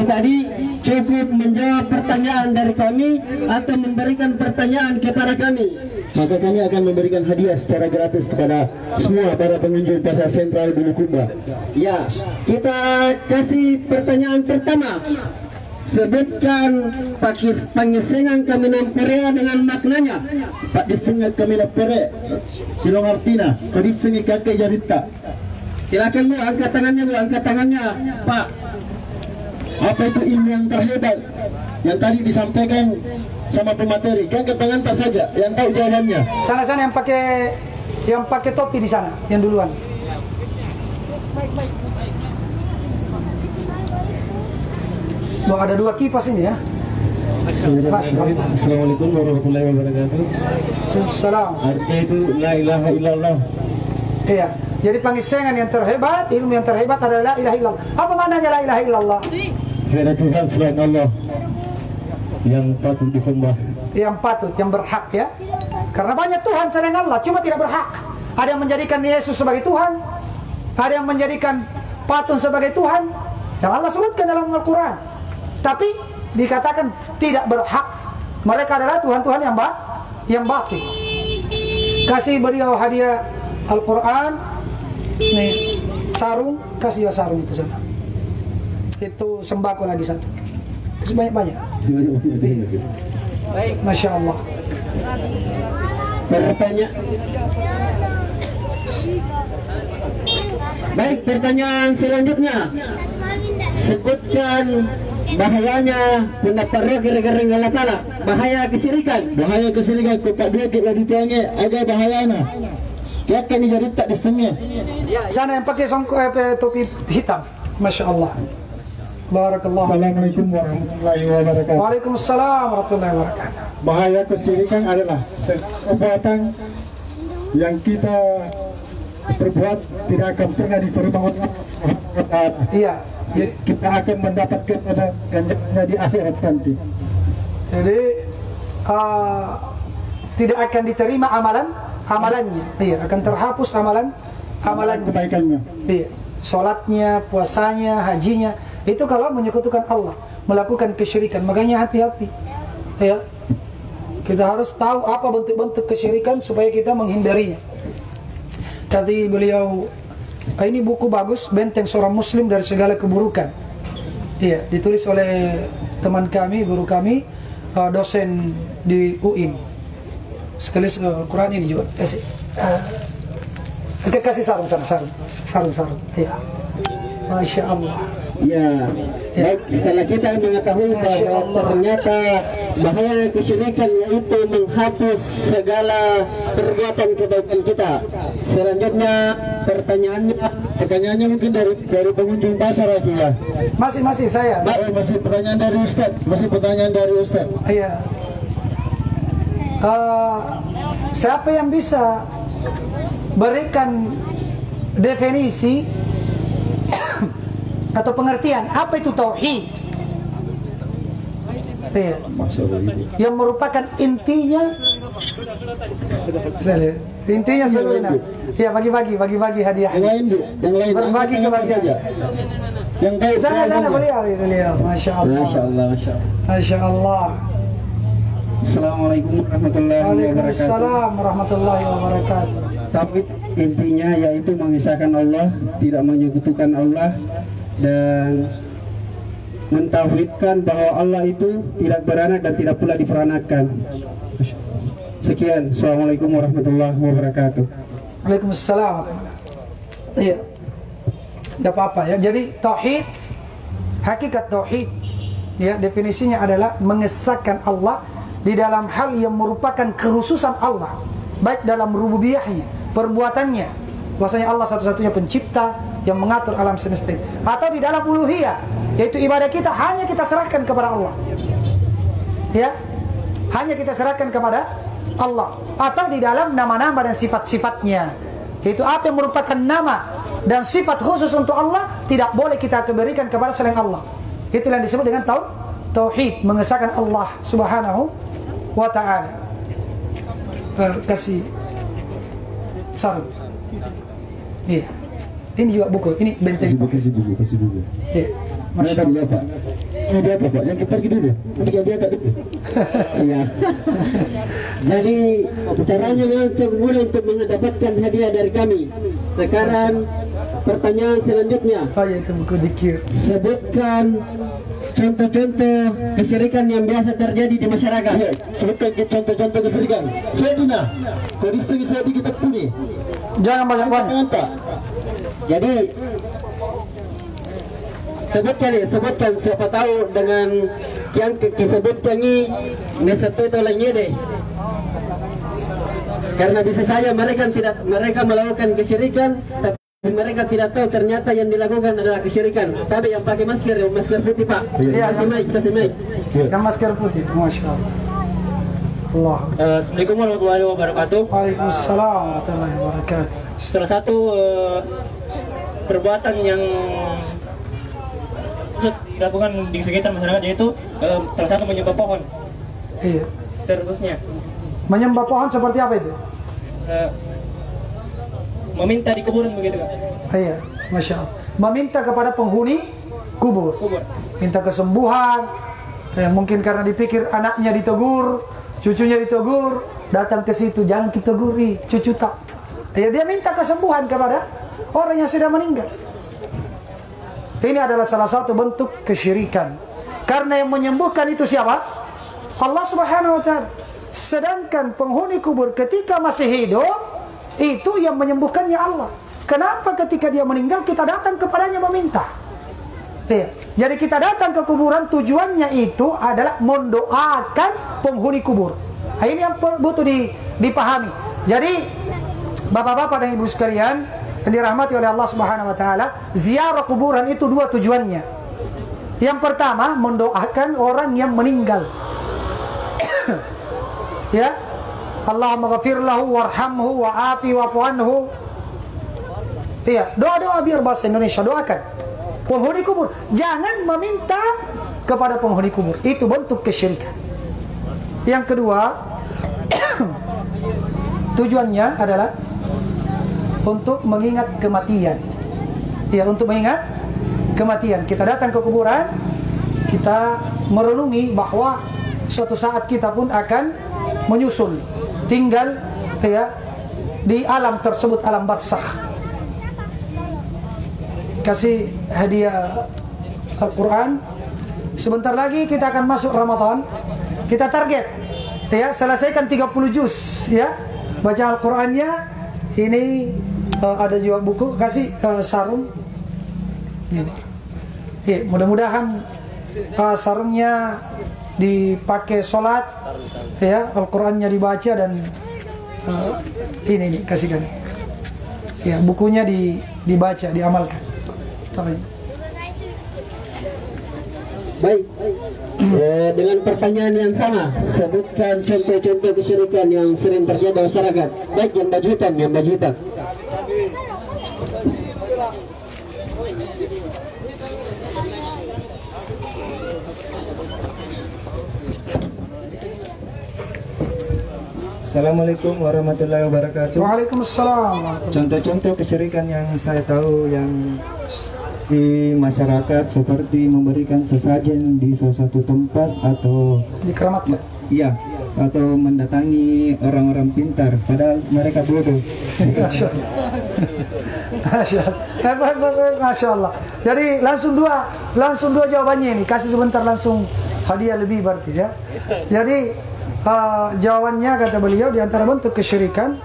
S3: tadi, cukup menjawab pertanyaan dari kami atau memberikan pertanyaan kepada kami.
S2: Maka kami akan memberikan hadiah secara gratis kepada semua para pengunjung Pasar Sentral Bulukumba.
S3: Ya, kita kasih pertanyaan pertama. Sebutkan pangisengan kami nampurea dengan maknanya.
S2: Pak disengat kami napere silong artina, kadisengi kakek jarita.
S3: Silakan Bu, angkat tangannya, Pak.
S2: Apa itu ilmu yang terhebat yang tadi disampaikan sama pemateri? Angkat tangan tak saja yang tahu jawabannya.
S1: Sana-sana yang pakai topi di sana, yang duluan. Bahwa ada 2 kipas ini ya.
S2: Assalamualaikum warahmatullahi wabarakatuh.
S1: Waalaikumsalam.
S2: Artinya itu la ilaha illallah.
S1: Iya. Jadi pangisengan yang terhebat, ilmu yang terhebat adalah la ilaha illallah. Apa maknanya la ilaha illallah?
S2: Tidak ada Tuhan selain Allah yang patut disembah,
S1: yang patut, yang berhak ya. Karena banyak Tuhan selain Allah, cuma tidak berhak. Ada yang menjadikan Yesus sebagai Tuhan, ada yang menjadikan patung sebagai Tuhan, yang Allah sebutkan dalam Al-Quran. Tapi dikatakan tidak berhak. Mereka adalah Tuhan-Tuhan yang batil. Kasih beliau hadiah Al-Quran. Nih, sarung, kasih juga sarung itu sana. Itu sembako lagi satu. Kasih banyak-banyak.
S3: Baik,
S1: Masya Allah.
S3: pertanyaan. Baik, pertanyaan selanjutnya. Sebutkan bahayanya pendapat gara-gara ngalatala. Bahaya kesyirikan.
S2: Bahaya kesyirikan kepak dua kita dipanggil agak bahayana. Dia akan jadi tak disemnya.
S1: Sana yang pakai topi hitam. Masya Allah. Barakallah.
S2: Assalamualaikum warahmatullahi wabarakatuh.
S1: Waalaikumsalam warahmatullahi wabarakatuh.
S2: Bahaya kesyirikan adalah perbuatan yang kita perbuat tidak akan pernah diterima oleh Allah.
S1: Iya.
S2: Kita akan mendapatkan ganjarannya di akhirat nanti.
S1: Jadi tidak akan diterima amalannya. Iya, akan terhapus amalan
S2: Kebaikannya.
S1: Iya. Salatnya, puasanya, hajinya, itu kalau menyekutukan Allah, melakukan kesyirikan. Makanya hati-hati. Ya. Kita harus tahu apa bentuk-bentuk kesyirikan supaya kita menghindarinya. Tadi beliau, ini buku bagus, Benteng Seorang Muslim dari Segala Keburukan. Iya, ditulis oleh teman kami, guru kami, dosen di UIN. Sekali Quran ini juga kasih sarung sana, sarung. Iya. Masya Allah.
S3: Ya, baik, setelah kita mengetahui bahwa ternyata bahaya kesyirikan yaitu menghapus segala perbuatan kebaikan kita. Selanjutnya pertanyaannya mungkin dari pengunjung pasar lagi ya.
S1: Masih saya.
S2: Masih pertanyaan dari Ustaz.
S1: Iya. Siapa yang bisa berikan definisi atau pengertian apa itu tauhid? Iya. Yang merupakan intinya seluruhnya. Ya, bagi hadiah.
S2: Yang lain
S1: Berbagi kebahagiaan.
S2: Yang tahu
S1: Sana beliau. Masya Allah. Masya Allah.
S4: Assalamualaikum warahmatullahi wabarakatuh.
S1: Waalaikumsalam warahmatullahi wabarakatuh.
S4: Tauhid intinya yaitu mengisahkan Allah, tidak menyekutukan Allah, dan mentauhidkan bahwa Allah itu tidak beranak dan tidak pula diperanakan. Sekian. Assalamualaikum warahmatullahi wabarakatuh.
S1: Waalaikumsalam. Iya. Tidak apa-apa ya. Jadi tauhid, hakikat tauhid, ya definisinya adalah mengesahkan Allah di dalam hal yang merupakan kekhususan Allah, baik dalam rububiyahnya, perbuatannya, bahwasanya Allah satu-satunya pencipta yang mengatur alam semesta, atau di dalam uluhiyah, yaitu ibadah kita hanya kita serahkan kepada Allah, ya, hanya kita serahkan kepada Allah, atau di dalam nama-nama dan sifat-sifatnya, yaitu apa yang merupakan nama dan sifat khusus untuk Allah tidak boleh kita berikan kepada selain Allah. Itulah yang disebut dengan tauhid, mengesahkan Allah Subhanahu wa ta'ala. Kasih sarung. Iya. Ini juga buku. Ini benteng.
S2: Kasih buku.
S1: Iya. Masya Allah.
S2: Dia apa Pak? Yang kita pergi dulu. Dia tak dulu.
S3: Iya. Jadi caranya memang cukup mudah untuk mendapatkan hadiah dari kami. Sekarang pertanyaan selanjutnya.
S1: Oh ya, itu buku dikir.
S3: Sebutkan contoh-contoh kesyirikan yang biasa terjadi di masyarakat.
S2: Iya, sebutkan contoh-contoh kesyirikan. Saya Dina, kondisi saya di kita puni.
S1: Jangan banyak-banyak.
S3: Jadi sebutkan siapa tahu dengan yang disebutkan ini satu itu lainnya deh. Karena bisa saja mereka melakukan kesyirikan, tapi mereka tidak tahu ternyata yang dilakukan adalah kesyirikan. Tapi yang pakai masker putih Pak.
S1: Iya,
S3: kasih mic.
S1: Yang masker putih, Masya Allah. Allah.
S5: Assalamualaikum warahmatullahi wabarakatuh.
S1: Waalaikumsalam warahmatullahi wabarakatuh.
S5: Salah satu perbuatan yang dilakukan di sekitar masyarakat yaitu salah satu menyembah pohon.
S1: Iya.
S5: Khususnya
S1: Menyembah pohon seperti apa itu?
S5: meminta di kuburan begitu Kak.
S1: Iya, Masya Allah. Meminta kepada penghuni kubur. Minta kesembuhan. Mungkin karena dipikir anaknya ditegur, cucunya ditegur, datang ke situ, jangan diteguri, cucu tak. Ya, dia minta kesembuhan kepada orang yang sudah meninggal. Ini adalah salah satu bentuk kesyirikan. Karena yang menyembuhkan itu siapa? Allah Subhanahu wa taala. Sedangkan penghuni kubur ketika masih hidup, itu yang menyembuhkannya Allah. Kenapa ketika dia meninggal kita datang kepadanya meminta? Iya. Jadi kita datang ke kuburan tujuannya itu adalah mendoakan penghuni kubur. Nah, ini yang butuh dipahami. Jadi bapak-bapak dan ibu sekalian yang dirahmati oleh Allah Subhanahu wa taala, ziarah kuburan itu dua tujuannya. Yang pertama, mendoakan orang yang meninggal. Ya. Allahumma ghafir lahu warhamhu wa'afi wa'fu anhu. Iya, doa-doa biar bahasa Indonesia, doakan penghuni kubur. Jangan meminta kepada penghuni kubur. Itu bentuk kesyirikan. Yang kedua, tujuannya adalah untuk mengingat kematian. Ya, untuk mengingat kematian. Kita datang ke kuburan, kita merenungi bahwa suatu saat kita pun akan menyusul, tinggal ya di alam tersebut, alam barzakh. Kasih hadiah Al-Quran. Sebentar lagi kita akan masuk Ramadan. Kita target ya selesaikan 30 juz ya baca Al-Qurannya. Ini ada juga buku, kasih sarung ini. Ya, mudah-mudahan sarungnya dipakai sholat ya, Al-Qurannya dibaca dan ini kasihkan ya, bukunya dibaca, diamalkan.
S3: Baik, dengan pertanyaan yang sama, sebutkan contoh-contoh kesyirikan yang sering terjadi di masyarakat. Baik, yang baju hitam,
S6: Assalamualaikum warahmatullahi wabarakatuh.
S1: Waalaikumsalam.
S6: Contoh-contoh kesyirikan yang saya tahu yang di masyarakat seperti memberikan sesajen di suatu tempat atau
S1: dikeramatkan.
S6: Iya, atau mendatangi orang-orang pintar padahal mereka bodoh.
S1: Masya Allah. Jadi langsung dua jawabannya ini. Kasih sebentar langsung hadiah lebih berarti ya. Jadi jawabannya kata beliau di antara bentuk kesyirikan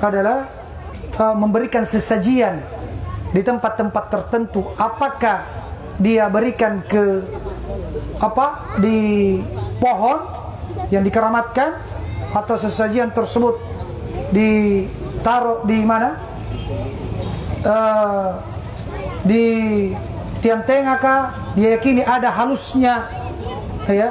S1: adalah memberikan sesajian di tempat-tempat tertentu. Apakah dia berikan ke di pohon yang dikeramatkan, atau sesajian tersebut ditaruh di mana, di tiang tengah kah, dia yakini ada halusnya ya,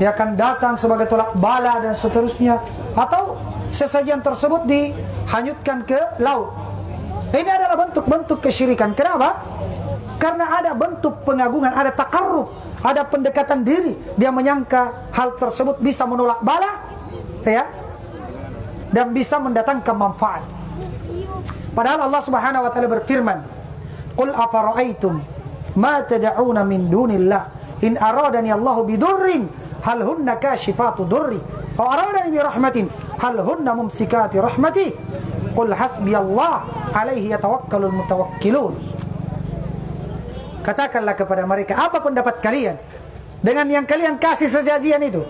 S1: dia akan datang sebagai tolak bala dan seterusnya, atau sesajian tersebut dihanyutkan ke laut. Ini adalah bentuk-bentuk kesyirikan. Kenapa? Karena ada bentuk pengagungan, ada takarrub, ada pendekatan diri. Dia menyangka hal tersebut bisa menolak bala ya, dan bisa mendatangkan manfaat. Padahal Allah Subhanahu wa taala berfirman, "Qul afara'aitum ma tad'una min dunillah in aradani Allahu bidurrin hal hunna kashifatu durri aw aradani bi rahmatin hal hunna mumsikati rahmati qul hasbiyallah alaihi yatawakkalul mutawakkilun." Katakanlah kepada mereka, apa pendapat kalian dengan yang kalian kasih sesajian itu,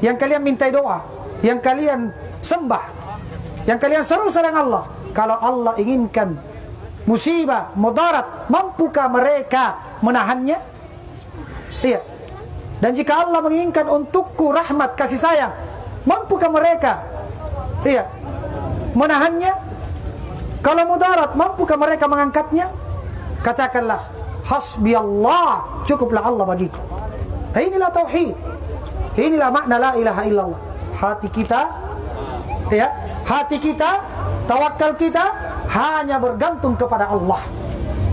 S1: yang kalian minta doa, yang kalian sembah, yang kalian seru sedang Allah? Kalau Allah inginkan musibah, mudarat, mampukah mereka menahannya? Iya. Dan jika Allah menginginkan untukku rahmat, kasih sayang, mampukah mereka menahannya? Kalau mudarat, mampukah mereka mengangkatnya? Katakanlah, hasbiyallah, cukuplah Allah bagiku. Inilah tauhid. Inilah makna la ilaha illallah. Hati kita tawakal kita hanya bergantung kepada Allah.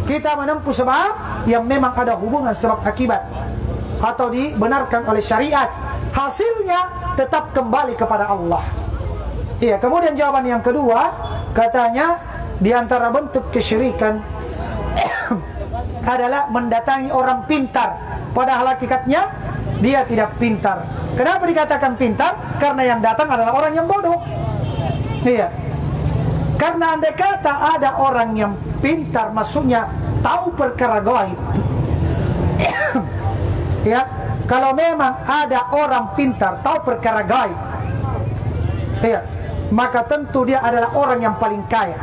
S1: Kita menempuh sebab yang memang ada hubungan sebab akibat atau dibenarkan oleh syariat. Hasilnya tetap kembali kepada Allah. Iya, kemudian jawaban yang kedua, katanya di antara bentuk kesyirikan adalah mendatangi orang pintar, padahal hakikatnya dia tidak pintar. Kenapa dikatakan pintar? Karena yang datang adalah orang yang bodoh. Iya. Karena andai kata ada orang yang pintar, maksudnya tahu perkara gaib. Ya, kalau memang ada orang pintar tahu perkara gaib, ya, maka tentu dia adalah orang yang paling kaya.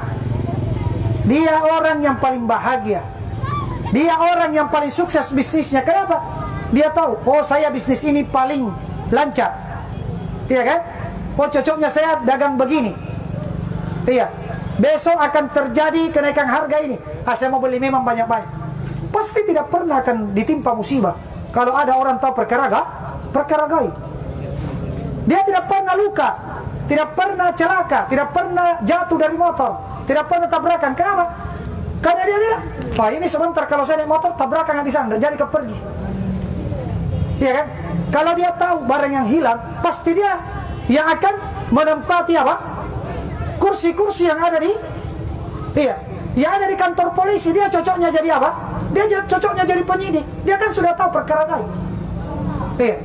S1: Dia orang yang paling bahagia. Dia orang yang paling sukses bisnisnya. Kenapa? Dia tahu, oh saya bisnis ini paling lancar. Iya kan? Oh cocoknya saya dagang begini. Iya. Besok akan terjadi kenaikan harga ini. Saya mau beli memang banyak-banyak. Pasti tidak pernah akan ditimpa musibah kalau ada orang tahu perkara gaib. Dia tidak pernah luka, tidak pernah celaka, tidak pernah jatuh dari motor, tidak pernah tabrakan. Kenapa? Karena dia bilang, wah ini sebentar kalau saya naik motor tabrakan di sana, jadi kepergi. Iya kan? Kalau dia tahu barang yang hilang, pasti dia yang akan menempati apa? Kursi-kursi yang ada di, iya, yang ada di kantor polisi. Dia cocoknya jadi apa? Dia cocoknya jadi penyidik. Dia kan sudah tahu perkara gaib. Iya.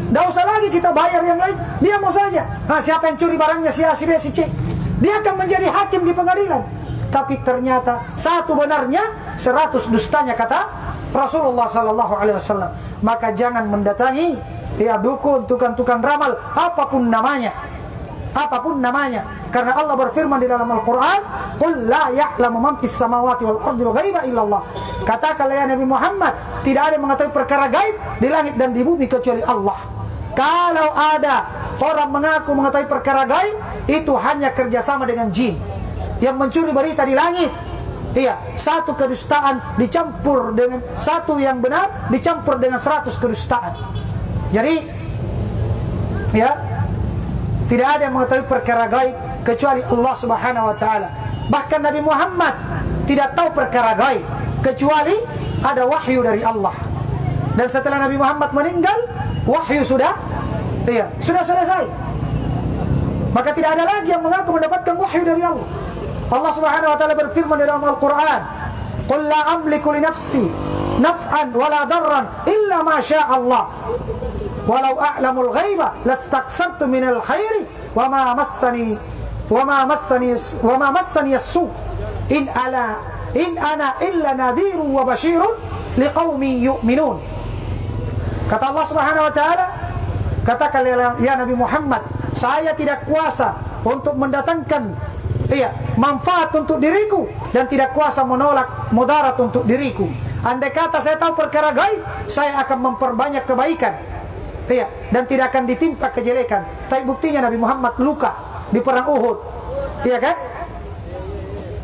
S1: Tidak usah lagi kita bayar yang lain. Dia mau saja. Nah, siapa yang curi barangnya si A, si B, si C. Dia akan menjadi hakim di pengadilan. Tapi ternyata satu benarnya, 100 dustanya, kata Rasulullah SAW. Maka jangan mendatangi ya dukun, tukang-tukang ramal, apapun namanya. Apapun namanya. Karena Allah berfirman di dalam Al-Quran, "Qul la ya'lamu man fis samawati wal ardil ghaiba illallah." Katakanlah ya Nabi Muhammad, tidak ada yang mengetahui perkara gaib di langit dan di bumi kecuali Allah. Kalau ada orang mengaku mengetahui perkara gaib, itu hanya kerjasama dengan jin yang mencuri berita di langit. Iya, satu kedustaan dicampur dengan satu yang benar, dicampur dengan 100 kedustaan. Jadi, ya, tidak ada yang mengetahui perkara gaib kecuali Allah Subhanahu wa taala. Bahkan Nabi Muhammad tidak tahu perkara gaib kecuali ada wahyu dari Allah. Dan setelah Nabi Muhammad meninggal, wahyu sudah selesai. Maka tidak ada lagi yang mengaku mendapatkan wahyu dari Allah. Allah Subhanahu wa taala berfirman dalam Al-Qur'an, "Qul la amliku li nafsi naf'an wa la darran illa ma syaa Allah. Walau a'lamul ghaiba lastaqsartu minal khairi wa ma massani as-su. In ana illa nadhirun wa basyirun liqaumin yu'minun." Kata Allah Subhanahu wa taala, katakan ya Nabi Muhammad, saya tidak kuasa untuk mendatangkan manfaat untuk diriku dan tidak kuasa menolak mudarat untuk diriku. Andai kata saya tahu perkara gaib, saya akan memperbanyak kebaikan. Dan tidak akan ditimpa kejelekan. Tapi buktinya Nabi Muhammad luka di perang Uhud. Iya kan?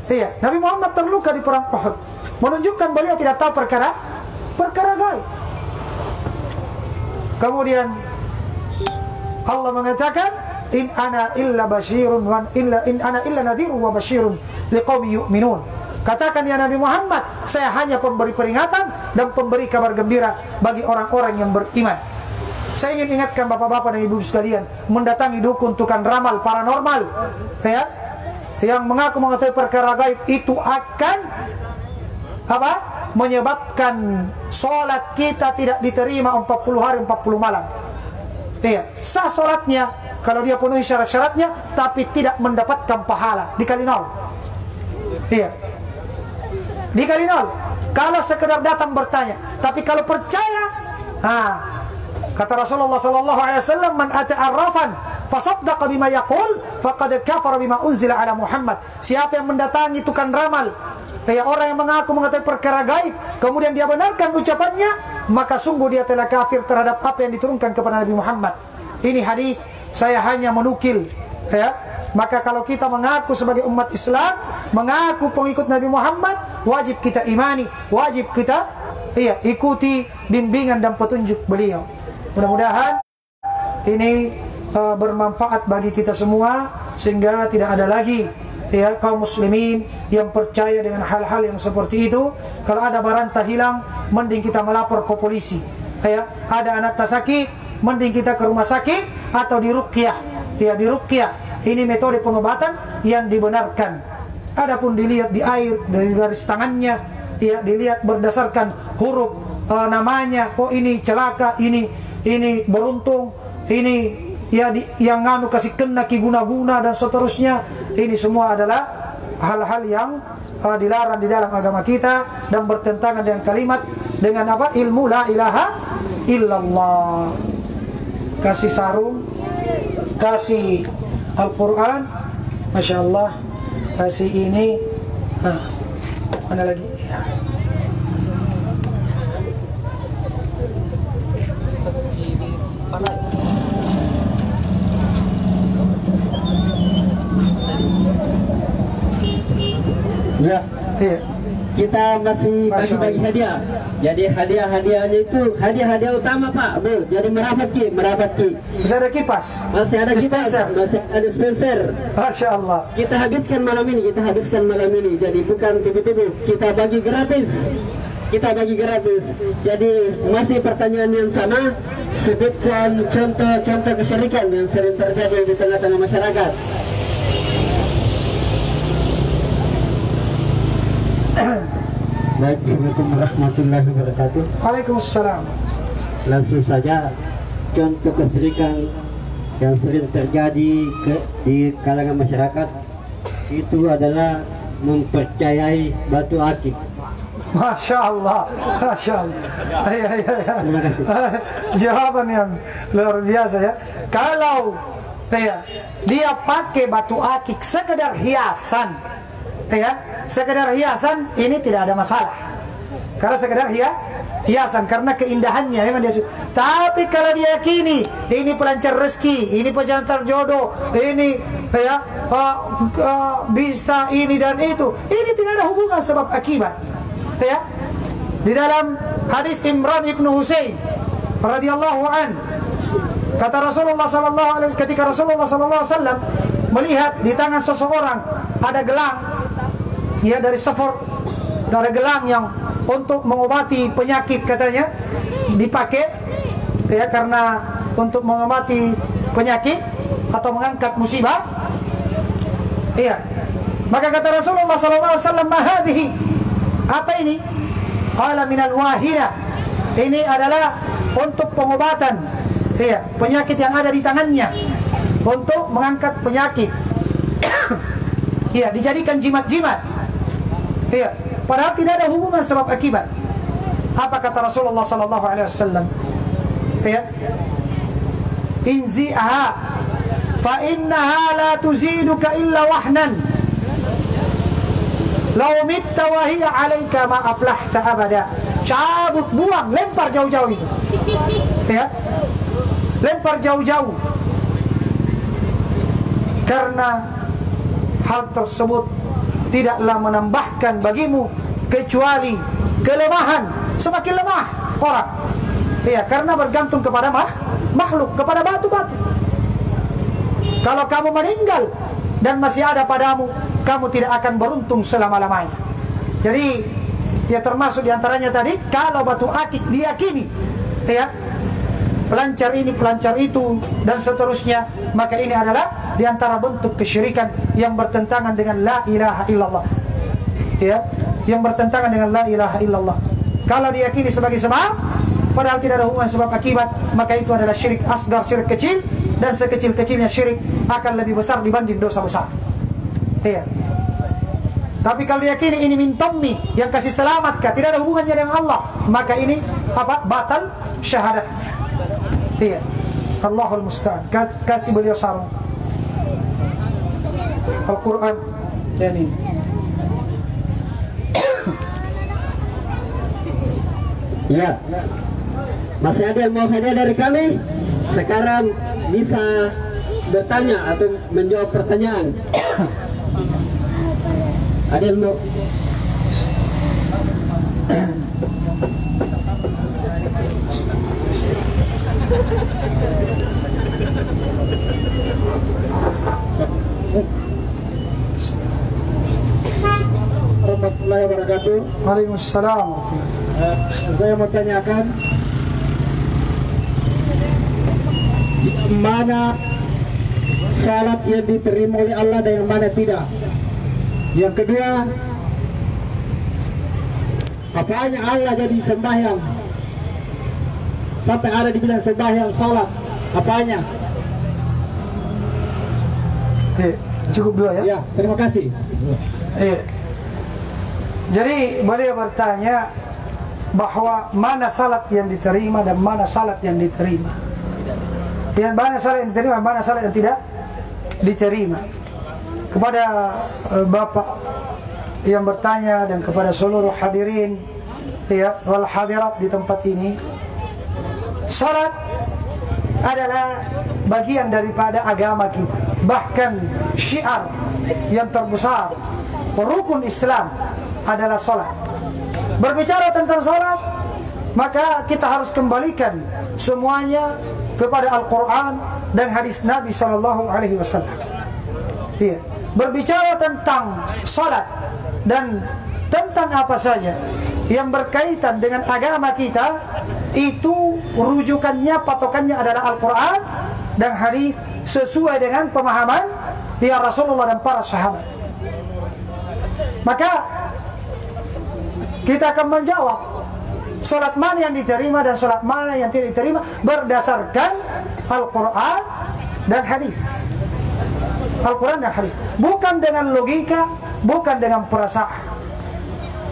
S1: Iya, Nabi Muhammad terluka di perang Uhud, menunjukkan beliau tidak tahu perkara gaib. Kemudian Allah mengatakan, in ana illa nadhirun wa basyirun liqaumin yu'minun. Katakan ya Nabi Muhammad, saya hanya pemberi peringatan dan pemberi kabar gembira bagi orang-orang yang beriman. Saya ingin ingatkan bapak-bapak dan ibu sekalian, mendatangi dukun, tukang ramal, paranormal, ya, yang mengaku mengetahui perkara gaib, itu akan menyebabkan sholat kita tidak diterima 40 hari 40 malam. Sah sholatnya kalau dia penuhi syarat-syaratnya, tapi tidak mendapatkan pahala, dikali 0. Dikali 0. Kalau sekedar datang bertanya, tapi kalau percaya, kata Rasulullah SAW, "Man ata'arrafan fasaddaqa bima yaqul faqad kafara bima unzila ala Muhammad." Siapa yang mendatangi tukang ramal, orang yang mengaku mengetahui perkara gaib, kemudian dia benarkan ucapannya, maka sungguh dia telah kafir terhadap apa yang diturunkan kepada Nabi Muhammad. Ini hadis, saya hanya menukil, Maka kalau kita mengaku sebagai umat Islam, mengaku pengikut Nabi Muhammad, wajib kita imani, wajib kita ikuti bimbingan dan petunjuk beliau. Mudah-mudahan ini bermanfaat bagi kita semua, sehingga tidak ada lagi kaum muslimin yang percaya dengan hal-hal yang seperti itu. Kalau ada barang hilang, mending kita melapor ke polisi. Ada anak tak sakit, mending kita ke rumah sakit atau diruqyah. Diruqyah ini metode pengobatan yang dibenarkan. Adapun dilihat di air dari garis tangannya, dilihat berdasarkan huruf namanya, oh ini celaka, ini beruntung, ini yang kasih kena ki guna-guna dan seterusnya. Ini semua adalah hal-hal yang dilarang di dalam agama kita dan bertentangan dengan kalimat dengan apa? Ilmu la ilaha illallah. Kasih sarung, kasih Al-Quran, Masya Allah, kasih ini, mana lagi? Ya.
S3: Ya,
S1: Iya.
S3: kita masih bagi-bagi hadiah. Jadi hadiah-hadiahnya itu hadiah-hadiah utama Pak, Bu. Jadi merapat ki.
S1: Masih ada kipas.
S3: Masih ada kipas,
S1: Dispenser.
S3: masih ada dispenser.
S1: Masya Allah.
S3: Kita habiskan malam ini. Jadi bukan tipu-tipu, kita bagi gratis. Jadi masih pertanyaan yang sama, sebutkan contoh-contoh kesyirikan yang sering terjadi di tengah-tengah masyarakat.
S4: Baik, Assalamualaikum warahmatullahi wabarakatuh.
S1: Waalaikumsalam.
S4: Langsung saja, contoh kesyirikan yang sering terjadi di kalangan masyarakat itu adalah mempercayai batu akik.
S1: Masya Allah, Masya Allah. Iya.
S4: Terima kasih.
S1: Jawaban yang luar biasa ya. Kalau dia pakai batu akik sekedar hiasan, sekedar hiasan, ini tidak ada masalah. Karena sekedar hiasan, karena keindahannya memang dia. Tapi kalau dia yakini ini pelancar rezeki, ini pengantar jodoh, ini bisa ini dan itu, ini tidak ada hubungan sebab akibat. Di dalam hadis Imran ibnu Husain radhiyallahu an, kata Rasulullah sallallahu alaihi wasallam, ketika Rasulullah sallallahu alaihi wasallam melihat di tangan seseorang ada gelang, dari sefor, dari gelang yang untuk mengobati penyakit, katanya dipakai karena untuk mengobati penyakit atau mengangkat musibah. Maka kata Rasulullah sallallahu alaihi wasallam, "Ma hadhihi?" Apa ini? Qala minal wahina. Ini adalah untuk pengobatan penyakit yang ada di tangannya, untuk mengangkat penyakit. Dijadikan jimat-jimat. Padahal tidak ada hubungan sebab akibat. Apa kata Rasulullah sallallahu alaihi wasallam? Inzi'ha fa innaha la tuziduka illa wahnan. Lau mitta wa hiya 'alaika ma aflahta abada. Cabut, buang, lempar jauh-jauh itu. Lempar jauh-jauh. Karena hal tersebut tidaklah menambahkan bagimu kecuali kelemahan, semakin lemah orang. Karena bergantung kepada makhluk, kepada batu-batu. Kalau kamu meninggal dan masih ada padamu, kamu tidak akan beruntung selama-lamanya. Jadi termasuk diantaranya tadi, kalau batu akik diyakini pelancar ini, pelancar itu, dan seterusnya, maka ini adalah diantara bentuk kesyirikan yang bertentangan dengan la ilaha illallah. Yang bertentangan dengan la ilaha illallah. Kalau diyakini sebagai sebab, padahal tidak ada hubungan sebab akibat, maka itu adalah syirik asgar, syirik kecil, dan sekecil-kecilnya syirik akan lebih besar dibanding dosa besar. Tapi kalau diyakini ini min tommi, yang kasih selamat kah, tidak ada hubungannya dengan Allah, maka ini batal syahadatnya. Allahul musta'an. Kasih beliau sarung Al-Quran dan ini.
S3: Masih ada yang mau hadiah dari kami? Sekarang bisa bertanya atau menjawab pertanyaan. Ada yang mau?
S2: Warahmatullahi wabarakatuh.
S1: Waalaikumsalam.
S2: Saya mau tanyakan, mana salat yang diterima oleh Allah dan yang mana tidak? Yang kedua, apanya Allah jadi sembahyang sampai ada dibilang sembahyang salat? Apanya?
S1: Cukup dua ya?
S2: Ya, terima kasih.
S1: Jadi beliau bertanya bahwa mana salat yang diterima dan mana salat yang diterima. Yang mana salat yang diterima, mana salat yang tidak diterima. Kepada Bapak yang bertanya dan kepada seluruh hadirin ya wal hadirat di tempat ini, salat adalah bagian daripada agama kita. Bahkan syiar yang terbesar rukun Islam adalah salat. Berbicara tentang salat, maka kita harus kembalikan semuanya kepada Al-Quran dan hadis Nabi SAW. Iya. Berbicara tentang salat dan tentang apa saja yang berkaitan dengan agama kita, itu rujukannya, patokannya adalah Al-Quran dan hadis sesuai dengan pemahaman ya Rasulullah dan para sahabat. Maka kita akan menjawab salat mana yang diterima dan salat mana yang tidak diterima berdasarkan Al-Quran dan hadis. Al-Quran dan hadis, bukan dengan logika, bukan dengan perasaan.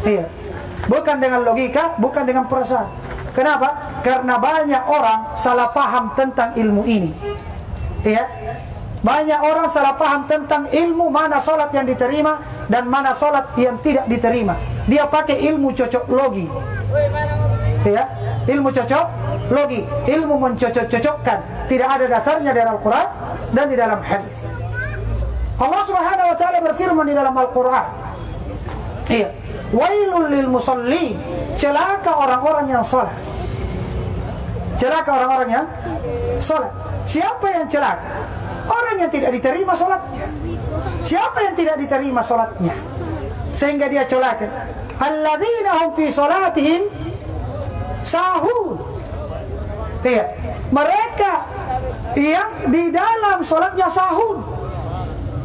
S1: Iya, bukan dengan logika, bukan dengan perasaan. Kenapa? Karena banyak orang salah paham tentang ilmu ini. Iya, banyak orang salah paham tentang ilmu mana salat yang diterima dan mana salat yang tidak diterima. Dia pakai ilmu cocok logi. Ya, ilmu cocok logi, ilmu mencocok-cocokkan, tidak ada dasarnya dari Al-Quran dan di dalam hadis. Allah Subhanahu wa taala berfirman di dalam Al-Quran, iya, wailul lil musallin, celaka orang-orang yang salat. Celaka orang-orang yang salat. Siapa yang celaka? Orang yang tidak diterima salatnya. Siapa yang tidak diterima salatnya sehingga dia celaka? Alladzina hum fi salatihim sahun. Iya, mereka yang di dalam salatnya sahun.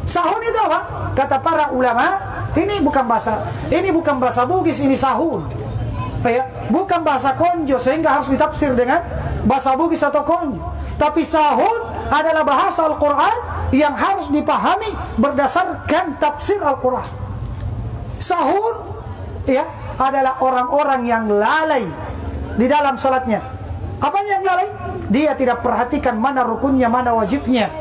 S1: Sahun itu apa? Kata para ulama, ini bukan bahasa Bugis, ini sahun. Ya, bukan bahasa konjo sehingga harus ditafsir dengan bahasa Bugis atau konjo. Tapi sahun adalah bahasa Al-Quran yang harus dipahami berdasarkan tafsir Al-Quran. Sahun ya adalah orang-orang yang lalai di dalam salatnya. Apa yang lalai? Dia tidak perhatikan mana rukunnya, mana wajibnya.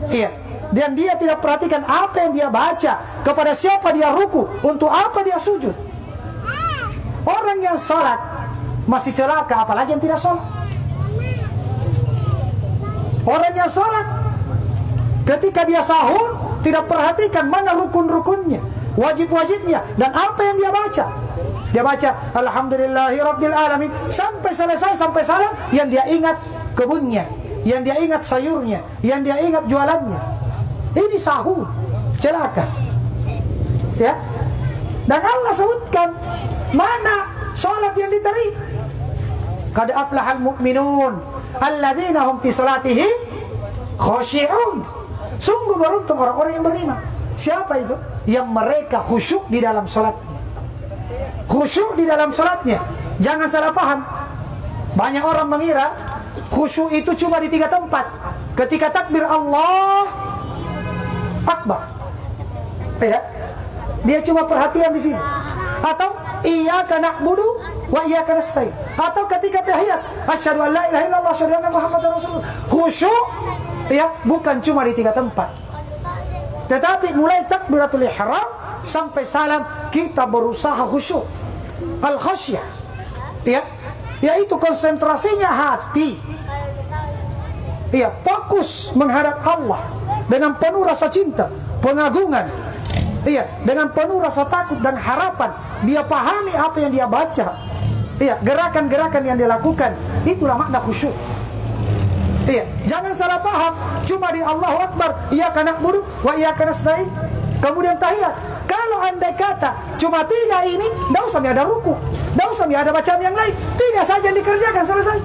S1: Iya. Dan dia tidak perhatikan apa yang dia baca, kepada siapa dia ruku, untuk apa dia sujud. Orang yang salat masih celaka, apalagi yang tidak salat. Orang yang salat ketika dia sahur tidak perhatikan mana rukun-rukunnya, wajib-wajibnya, dan apa yang dia baca. Dia baca Alhamdulillahirabbil alamin sampai selesai, sampai salam, yang dia ingat kebunnya, yang dia ingat sayurnya, yang dia ingat jualannya. Ini sahur, celaka. Ya. Dan Allah sebutkan mana salat yang diterima. Qad aflahal mu'minun alladzina hum fi salatihim khashi'un. Sungguh beruntung orang-orang yang beriman. Siapa itu? Yang mereka khusyuk di dalam salatnya. Khusyuk di dalam salatnya. Jangan salah paham. Banyak orang mengira khusyuk itu cuma di 3 tempat. Ketika takbir Allah Akbar, ya, dia cuma perhatian di sini. Atau iyyaka na'budu wa iyyaka nasta'in. Atau ketika tahiyat, asyhadu an la ilaha illallah wa asyhadu anna muhammadar rasulullah. Khusyuk ya bukan cuma di 3 tempat. Tetapi mulai takbiratul ihram sampai salam kita berusaha khusyuk. Al-khasyah. Ya, yaitu konsentrasinya hati. Iya, fokus menghadap Allah dengan penuh rasa cinta, pengagungan. Iya, dengan penuh rasa takut dan harapan. Dia pahami apa yang dia baca. Iya, gerakan-gerakan yang dia lakukan, itulah makna khusyuk. Iya, jangan salah paham. Cuma di Allahu Akbar, iyyaka na'budu wa iyyaka nasta'in, kemudian tahiyat. Kalau andai kata cuma 3 ini, tidak usah ada ruku, tidak usah ada bacaan yang lain, 3 saja yang dikerjakan, selesai.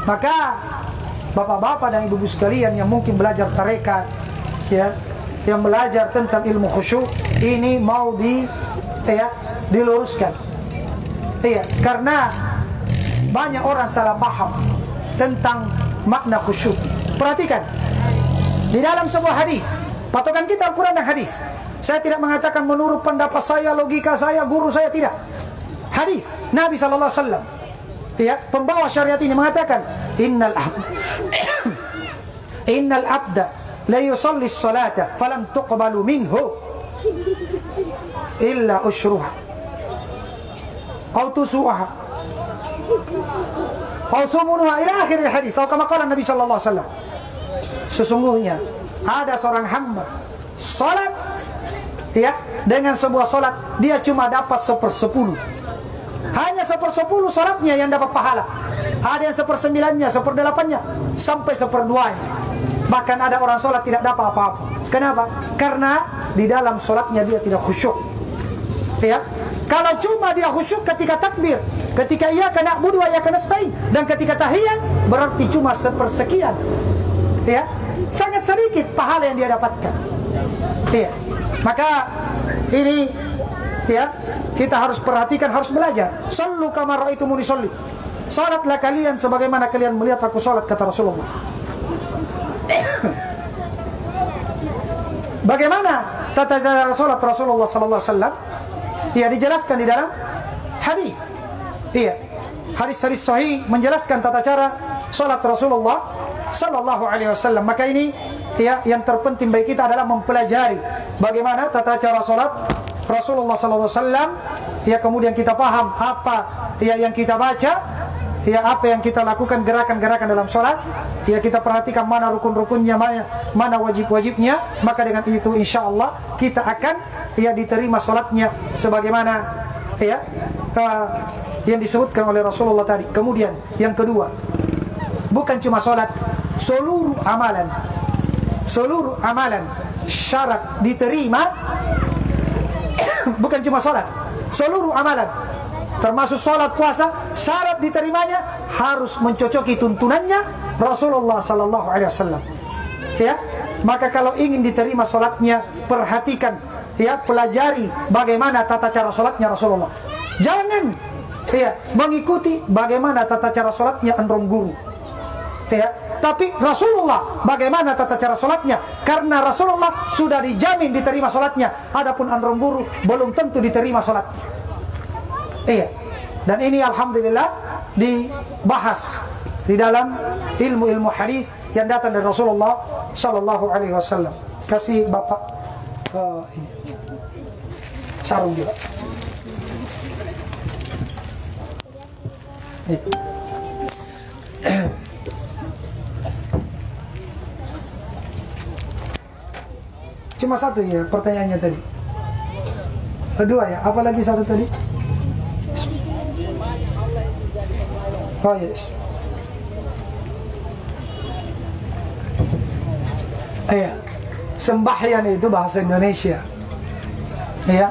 S1: Maka bapak-bapak dan ibu-ibu sekalian yang mungkin belajar tarekat, ya, yang belajar tentang ilmu khusyuk, ini mau diluruskan. Iya, karena banyak orang salah paham tentang makna khusyuk. Perhatikan, di dalam sebuah hadis, patokan kita Al-Quran dan hadis, Saya tidak mengatakan menurut pendapat saya, logika saya, guru saya, tidak. Hadis Nabi sallallahu alaihi wasallam, ya, pembawa syariat ini mengatakan, innal abda la yusalli as-salata falam tuqbalu minhu illa ushruha aw tusuha aw thumunuha ila akhir hadis, atau kama qala Nabi sallallahu alaihi wasallam. Sesungguhnya ada seorang hamba salat, ya, dengan sebuah salat dia cuma dapat 1/10. Hanya 1/10 salatnya yang dapat pahala. Ada yang 1/9-nya, 1/8-nya, sampai 1/2-nya. Bahkan ada orang salat tidak dapat apa-apa. Kenapa? Karena di dalam salatnya dia tidak khusyuk. Ya. Kalau cuma dia khusyuk ketika takbir, ketika iyyaka na'budu wa iyyaka nasta'in, dan ketika tahiyat, berarti cuma 1/sekian. Ya. Sangat sedikit pahala yang dia dapatkan. Ya. Maka ini, ya, kita harus perhatikan, harus belajar. Sallu kama ra'aitumuni sholli. Salatlah kalian sebagaimana kalian melihat aku salat, kata Rasulullah. Bagaimana tata cara salat Rasulullah sallallahu alaihi wasallam? Ya, dijelaskan di dalam hadis. Iya. Hadis-hadis sahih menjelaskan tata cara salat Rasulullah sallallahu alaihi wasallam. Maka ini, ya, yang terpenting bagi kita adalah mempelajari bagaimana tata cara salat Rasulullah sallallahu alaihi wasallam. Ya, kemudian kita paham apa, ya, yang kita baca, ya, apa yang kita lakukan, gerakan-gerakan dalam sholat, ya, kita perhatikan mana rukun-rukunnya, mana wajib-wajibnya. Maka dengan itu insya Allah kita akan, ya, diterima sholatnya sebagaimana, ya, yang disebutkan oleh Rasulullah tadi. Kemudian yang kedua, bukan cuma sholat, seluruh amalan syarat diterima. Bukan cuma sholat, seluruh amalan termasuk sholat, puasa, syarat diterimanya harus mencocoki tuntunannya Rasulullah sallallahu alaihi wasallam. Ya, maka kalau ingin diterima sholatnya, perhatikan, ya, pelajari bagaimana tata cara sholatnya Rasulullah. Jangan, ya, mengikuti bagaimana tata cara sholatnya androm guru. Ya, tapi Rasulullah bagaimana tata cara sholatnya, karena Rasulullah sudah dijamin diterima sholatnya. Adapun androm guru belum tentu diterima sholatnya. Iya. Dan ini alhamdulillah dibahas di dalam ilmu-ilmu hadis yang datang dari Rasulullah sallallahu alaihi wasallam. Kasih Bapak ini sarung juga. Cuma satu ya pertanyaannya tadi. Kedua ya, apalagi satu tadi? Oh yes. Iya. Sembahyang itu bahasa Indonesia. Iya.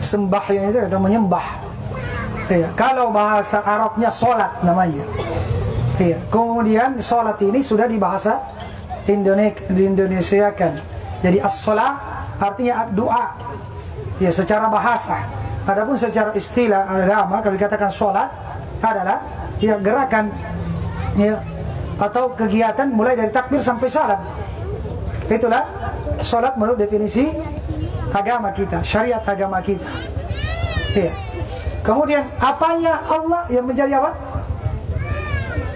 S1: Sembahyang itu kata menyembah. Iya. Kalau bahasa Arabnya salat namanya. Iya. Kemudian salat ini sudah di bahasa Indonesiakan. Jadi as-shalah artinya doa. Ya, secara bahasa. Adapun secara istilah agama kalau dikatakan salat adalah, ya, gerakan, ya, atau kegiatan mulai dari takbir sampai salam. Itulah salat menurut definisi agama kita, syariat agama kita. Ya. Kemudian apanya Allah yang menjadi apa?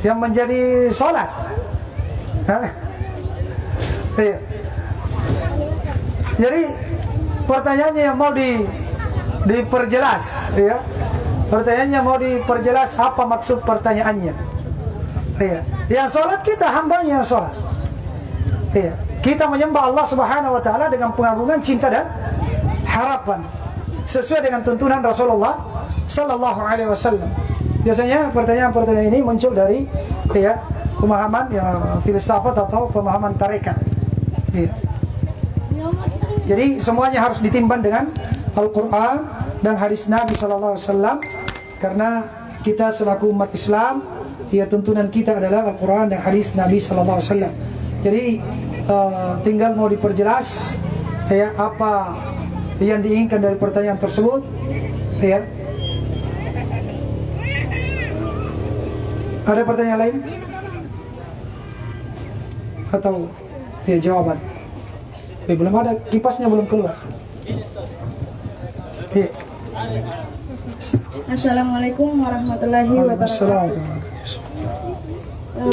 S1: Yang menjadi salat? Iya. Jadi pertanyaannya yang mau diperjelas, ya. Pertanyaannya mau diperjelas apa maksud pertanyaannya. Iya. Yang sholat kita hambanya yang sholat. Iya. Kita menyembah Allah Subhanahu wa taala dengan pengagungan, cinta dan harapan sesuai dengan tuntunan Rasulullah sallallahu alaihi wasallam. Biasanya pertanyaan-pertanyaan ini muncul dari, ya, pemahaman, ya, filsafat atau pemahaman tarekat. Iya. Jadi semuanya harus ditimbang dengan Al-Quran dan hadis Nabi sallallahu alaihi wasallam, karena kita selaku umat Islam, ya, tuntunan kita adalah Al-Quran dan hadis Nabi sallallahu alaihi wasallam. Jadi tinggal mau diperjelas, ya, apa yang diinginkan dari pertanyaan tersebut, ya. Ada pertanyaan lain? Atau, ya, jawaban? Belum ada, kipasnya belum keluar. Iya.
S7: Assalamualaikum warahmatullahi wabarakatuh.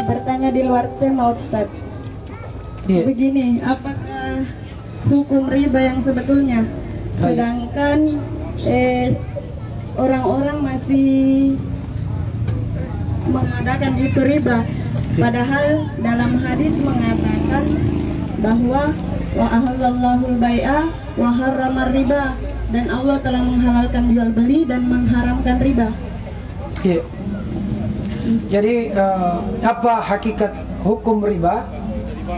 S7: Bertanya di luar tema, Ustaz.
S1: Iya.
S7: Begini, apakah hukum riba yang sebetulnya, sedangkan orang-orang masih mengadakan itu riba, padahal dalam hadis mengatakan bahwa wa ahallallahul bai'a wa harramar riba, dan Allah telah menghalalkan jual beli dan mengharamkan riba.
S1: Iya. Jadi apa hakikat hukum riba?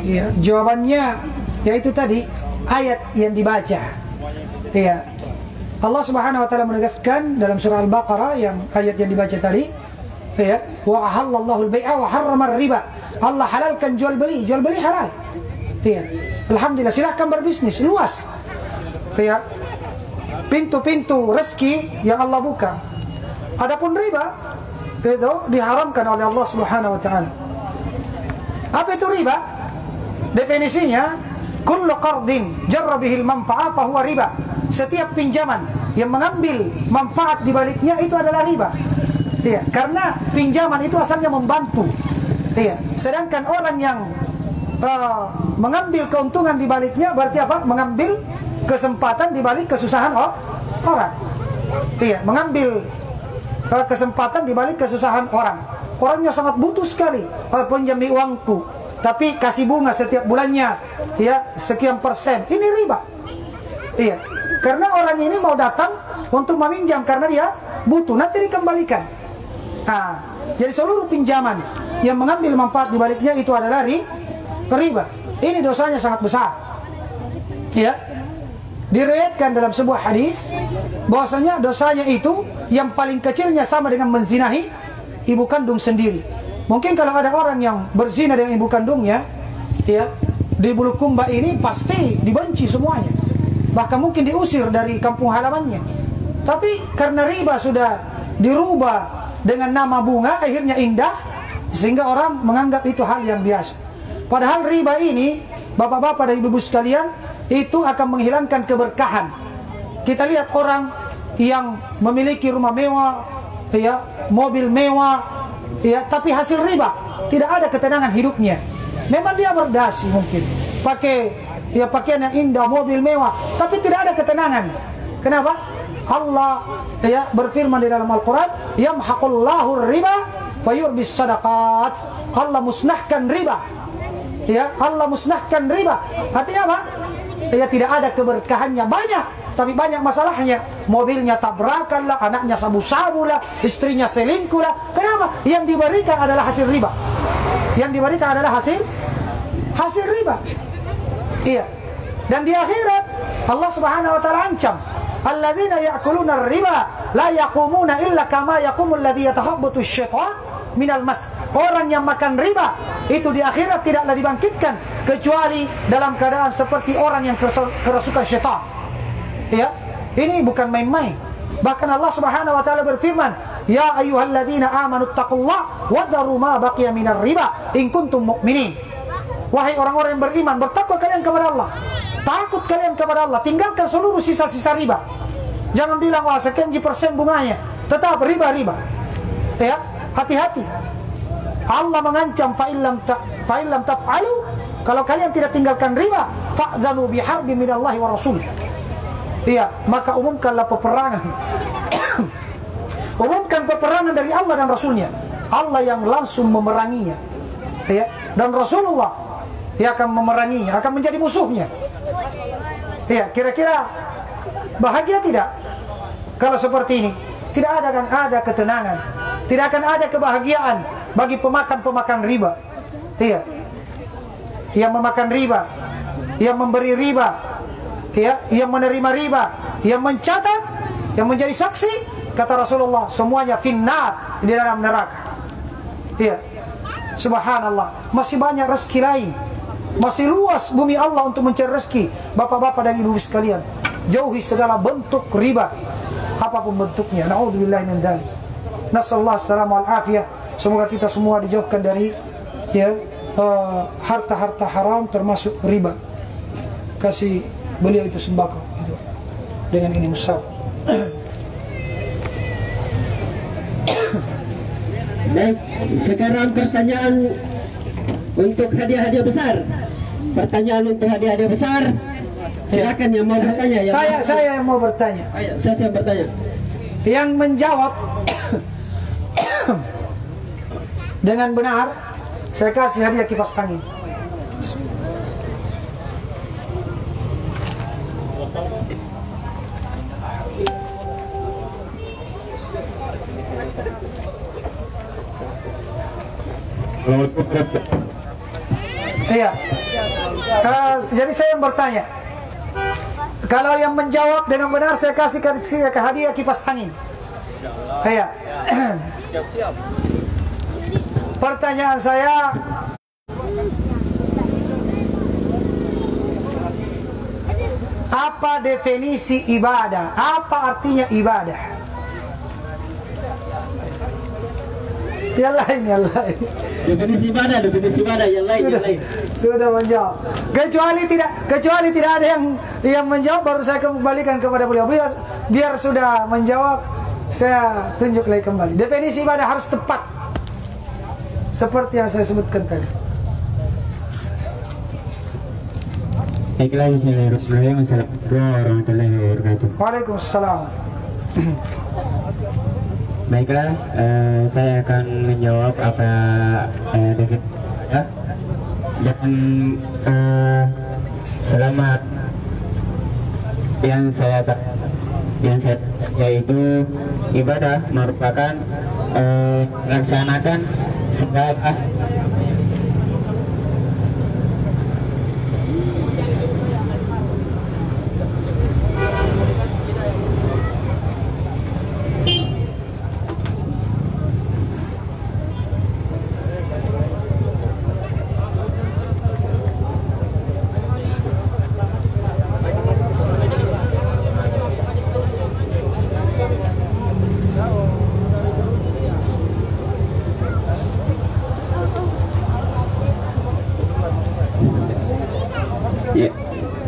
S1: Ya, jawabannya yaitu tadi ayat yang dibaca. Ya. Allah Subhanahu wa taala menegaskan dalam surah Al-Baqarah yang ayat yang dibaca tadi, ya, wa ahallallahu al-bai'a wa harramar riba. Allah halalkan jual beli halal. Ya. Alhamdulillah, silahkan berbisnis luas. Ya. Pintu-pintu rezeki yang Allah buka. Adapun riba itu diharamkan oleh Allah Subhanahu wa taala. Apa itu riba? Definisinya, kullu qardin jarra bihil manfa'ah fa huwa riba. Setiap pinjaman yang mengambil manfaat di baliknya itu adalah riba. Iya, karena pinjaman itu asalnya membantu. Iya, sedangkan orang yang mengambil keuntungan di baliknya berarti apa? Mengambil kesempatan di balik kesusahan orang. Iya, mengambil kesempatan di balik kesusahan orang. Orangnya sangat butuh sekali, pinjami uangku, tapi kasih bunga setiap bulannya, ya sekian persen. Ini riba. Iya, karena orang ini mau datang untuk meminjam karena dia butuh, nanti dikembalikan. Jadi seluruh pinjaman yang mengambil manfaat di baliknya itu adalah riba. Ini dosanya sangat besar. Ya, diriwayatkan dalam sebuah hadis bahwasanya dosanya itu yang paling kecilnya sama dengan menzinahi ibu kandung sendiri. Mungkin kalau ada orang yang berzina dengan ibu kandungnya, ya, di Bulukumba ini pasti dibenci semuanya. Bahkan mungkin diusir dari kampung halamannya. Tapi karena riba sudah dirubah dengan nama bunga, akhirnya indah, sehingga orang menganggap itu hal yang biasa. Padahal riba ini, bapak-bapak dan ibu-ibu sekalian, itu akan menghilangkan keberkahan. Kita lihat orang yang memiliki rumah mewah, ya, mobil mewah, ya, tapi hasil riba, tidak ada ketenangan hidupnya. Memang dia berdasi mungkin, pakai ya pakaian yang indah, mobil mewah, tapi tidak ada ketenangan. Kenapa? Allah ya berfirman di dalam Al-Quran, yamhaqullahu riba wa yurbis sadaqat. Allah musnahkan riba. Ya, Allah musnahkan riba. Artinya apa? Ya, tidak ada keberkahannya, banyak, tapi banyak masalahnya. Mobilnya tabrakan lah, anaknya sabu-sabu lah, istrinya selingkuh lah. Kenapa? Yang diberikan adalah hasil riba. Yang diberikan adalah hasil riba. Iya. Dan di akhirat Allah Subhanahu wa taala ancam, alladzina ya'kuluna riba la yaqumuna illa kama yaqumul ladzi yatahabbutu syaitan minal mas. Orang yang makan riba itu di akhirat tidaklah dibangkitkan kecuali dalam keadaan seperti orang yang kerasukan syaitan. Ya, ini bukan main-main. Bahkan Allah Subhanahu wa taala berfirman, ya ayyuhalladzina amanu taqullaha wa daru ma baqiya minar riba in kuntum mu'minin. Wahai orang-orang yang beriman, bertakwa kalian kepada Allah. Takut kalian kepada Allah, tinggalkan seluruh sisa-sisa riba. Jangan bilang, wah sekian % bunganya, tetap riba. Ya, hati-hati. Allah mengancam, fa'illam taf'alu, kalau kalian tidak tinggalkan riba, fa'dzanu biharbi minallahi wa rasulih. Iya, maka umumkanlah peperangan. Umumkan peperangan dari Allah dan Rasulnya. Allah yang langsung memeranginya, ya, dan Rasulullah yang akan memeranginya, akan menjadi musuhnya. Ya, kira-kira bahagia tidak kalau seperti ini? Tidak akan ada ketenangan, tidak akan ada kebahagiaan bagi pemakan riba. Iya, yang memakan riba, yang memberi riba, ya, yang menerima riba, yang mencatat, yang menjadi saksi, kata Rasulullah, semuanya finnar, di dalam neraka. Iya, subhanallah, masih banyak rezeki lain. Masih luas bumi Allah untuk mencari rezeki. Bapak-bapak dan ibu-ibu sekalian, jauhi segala bentuk riba, apapun bentuknya. Na'udzubillahi min dzalik. Nasallahu assalamu wal afiyah. Semoga kita semua dijauhkan dari ya harta-harta haram termasuk riba. Kasih beliau itu sembako itu. dengan ini musab.
S3: Baik, sekarang pertanyaan untuk hadiah-hadiah besar. Pertanyaan untuk hadiah-hadiah besar. Silakan yang mau bertanya.
S1: Saya yang mau bertanya.
S3: Ayo, saya bertanya.
S1: Yang menjawab dengan benar, saya kasih hadiah kipas angin. Iya. Jadi saya yang bertanya. Kalau yang menjawab dengan benar, saya kasih hadiah kipas angin. Iya. Pertanyaan saya, apa definisi ibadah? Apa artinya ibadah? Yang lain.
S3: Definisi ibadah yang lain.
S1: Sudah menjawab. Kecuali tidak ada yang menjawab, baru saya kembalikan kepada beliau. Biar sudah menjawab, saya tunjuk lagi kembali. Definisi ibadah harus tepat, seperti yang saya sebutkan tadi.
S8: Baiklah, Bismillahirrahmanirrahim. Assalamualaikum warahmatullahi wabarakatuh.
S1: Waalaikumsalam.
S8: Baiklah, saya akan menjawab apa definisi dan selamat yang saya yaitu ibadah merupakan melaksanakan segala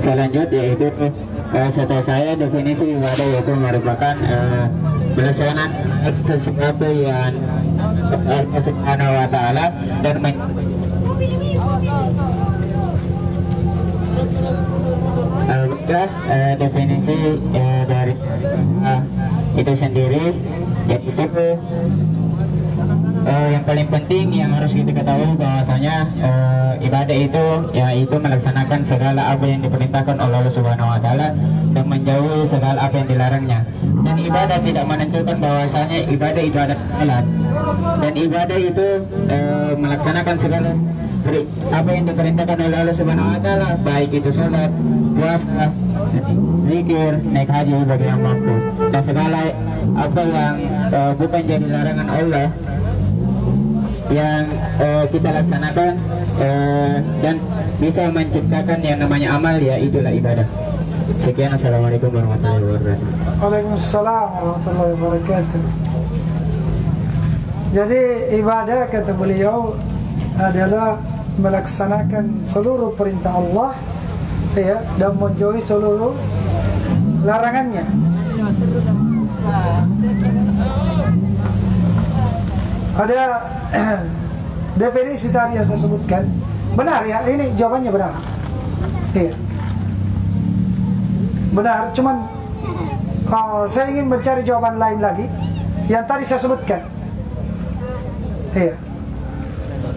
S8: selanjut, yaitu setahu saya definisi ibadah yaitu merupakan melaksanakan sesuatu yang Allah Subhanahu wa Ta'ala dan definisi dari itu sendiri yaitu yang paling penting yang harus kita ketahui bahwasanya ibadah itu yaitu melaksanakan segala apa yang diperintahkan oleh Allah Subhanahu wa Ta'ala dan menjauhi segala apa yang dilarangnya. Dan ibadah tidak menentukan bahwasanya ibadah itu ada salat. Dan ibadah itu melaksanakan segala apa yang diperintahkan oleh Allah Subhanahu wa Ta'ala, baik itu salat, puasa, zikir, naik haji bagi yang mampu, dan segala apa yang bukan jadi larangan Allah yang kita laksanakan dan bisa menciptakan yang namanya amal, ya itulah ibadah. Sekian, assalamualaikum warahmatullahi wabarakatuh.
S1: Waalaikumsalam warahmatullahi wabarakatuh. Jadi ibadah, kata beliau, adalah melaksanakan seluruh perintah Allah, ya, dan menjauhi seluruh larangannya. Ada definisi tadi yang saya sebutkan, benar ya, ini jawabannya benar. Iya, benar. Cuman saya ingin mencari jawaban lain lagi yang tadi saya sebutkan. Iya,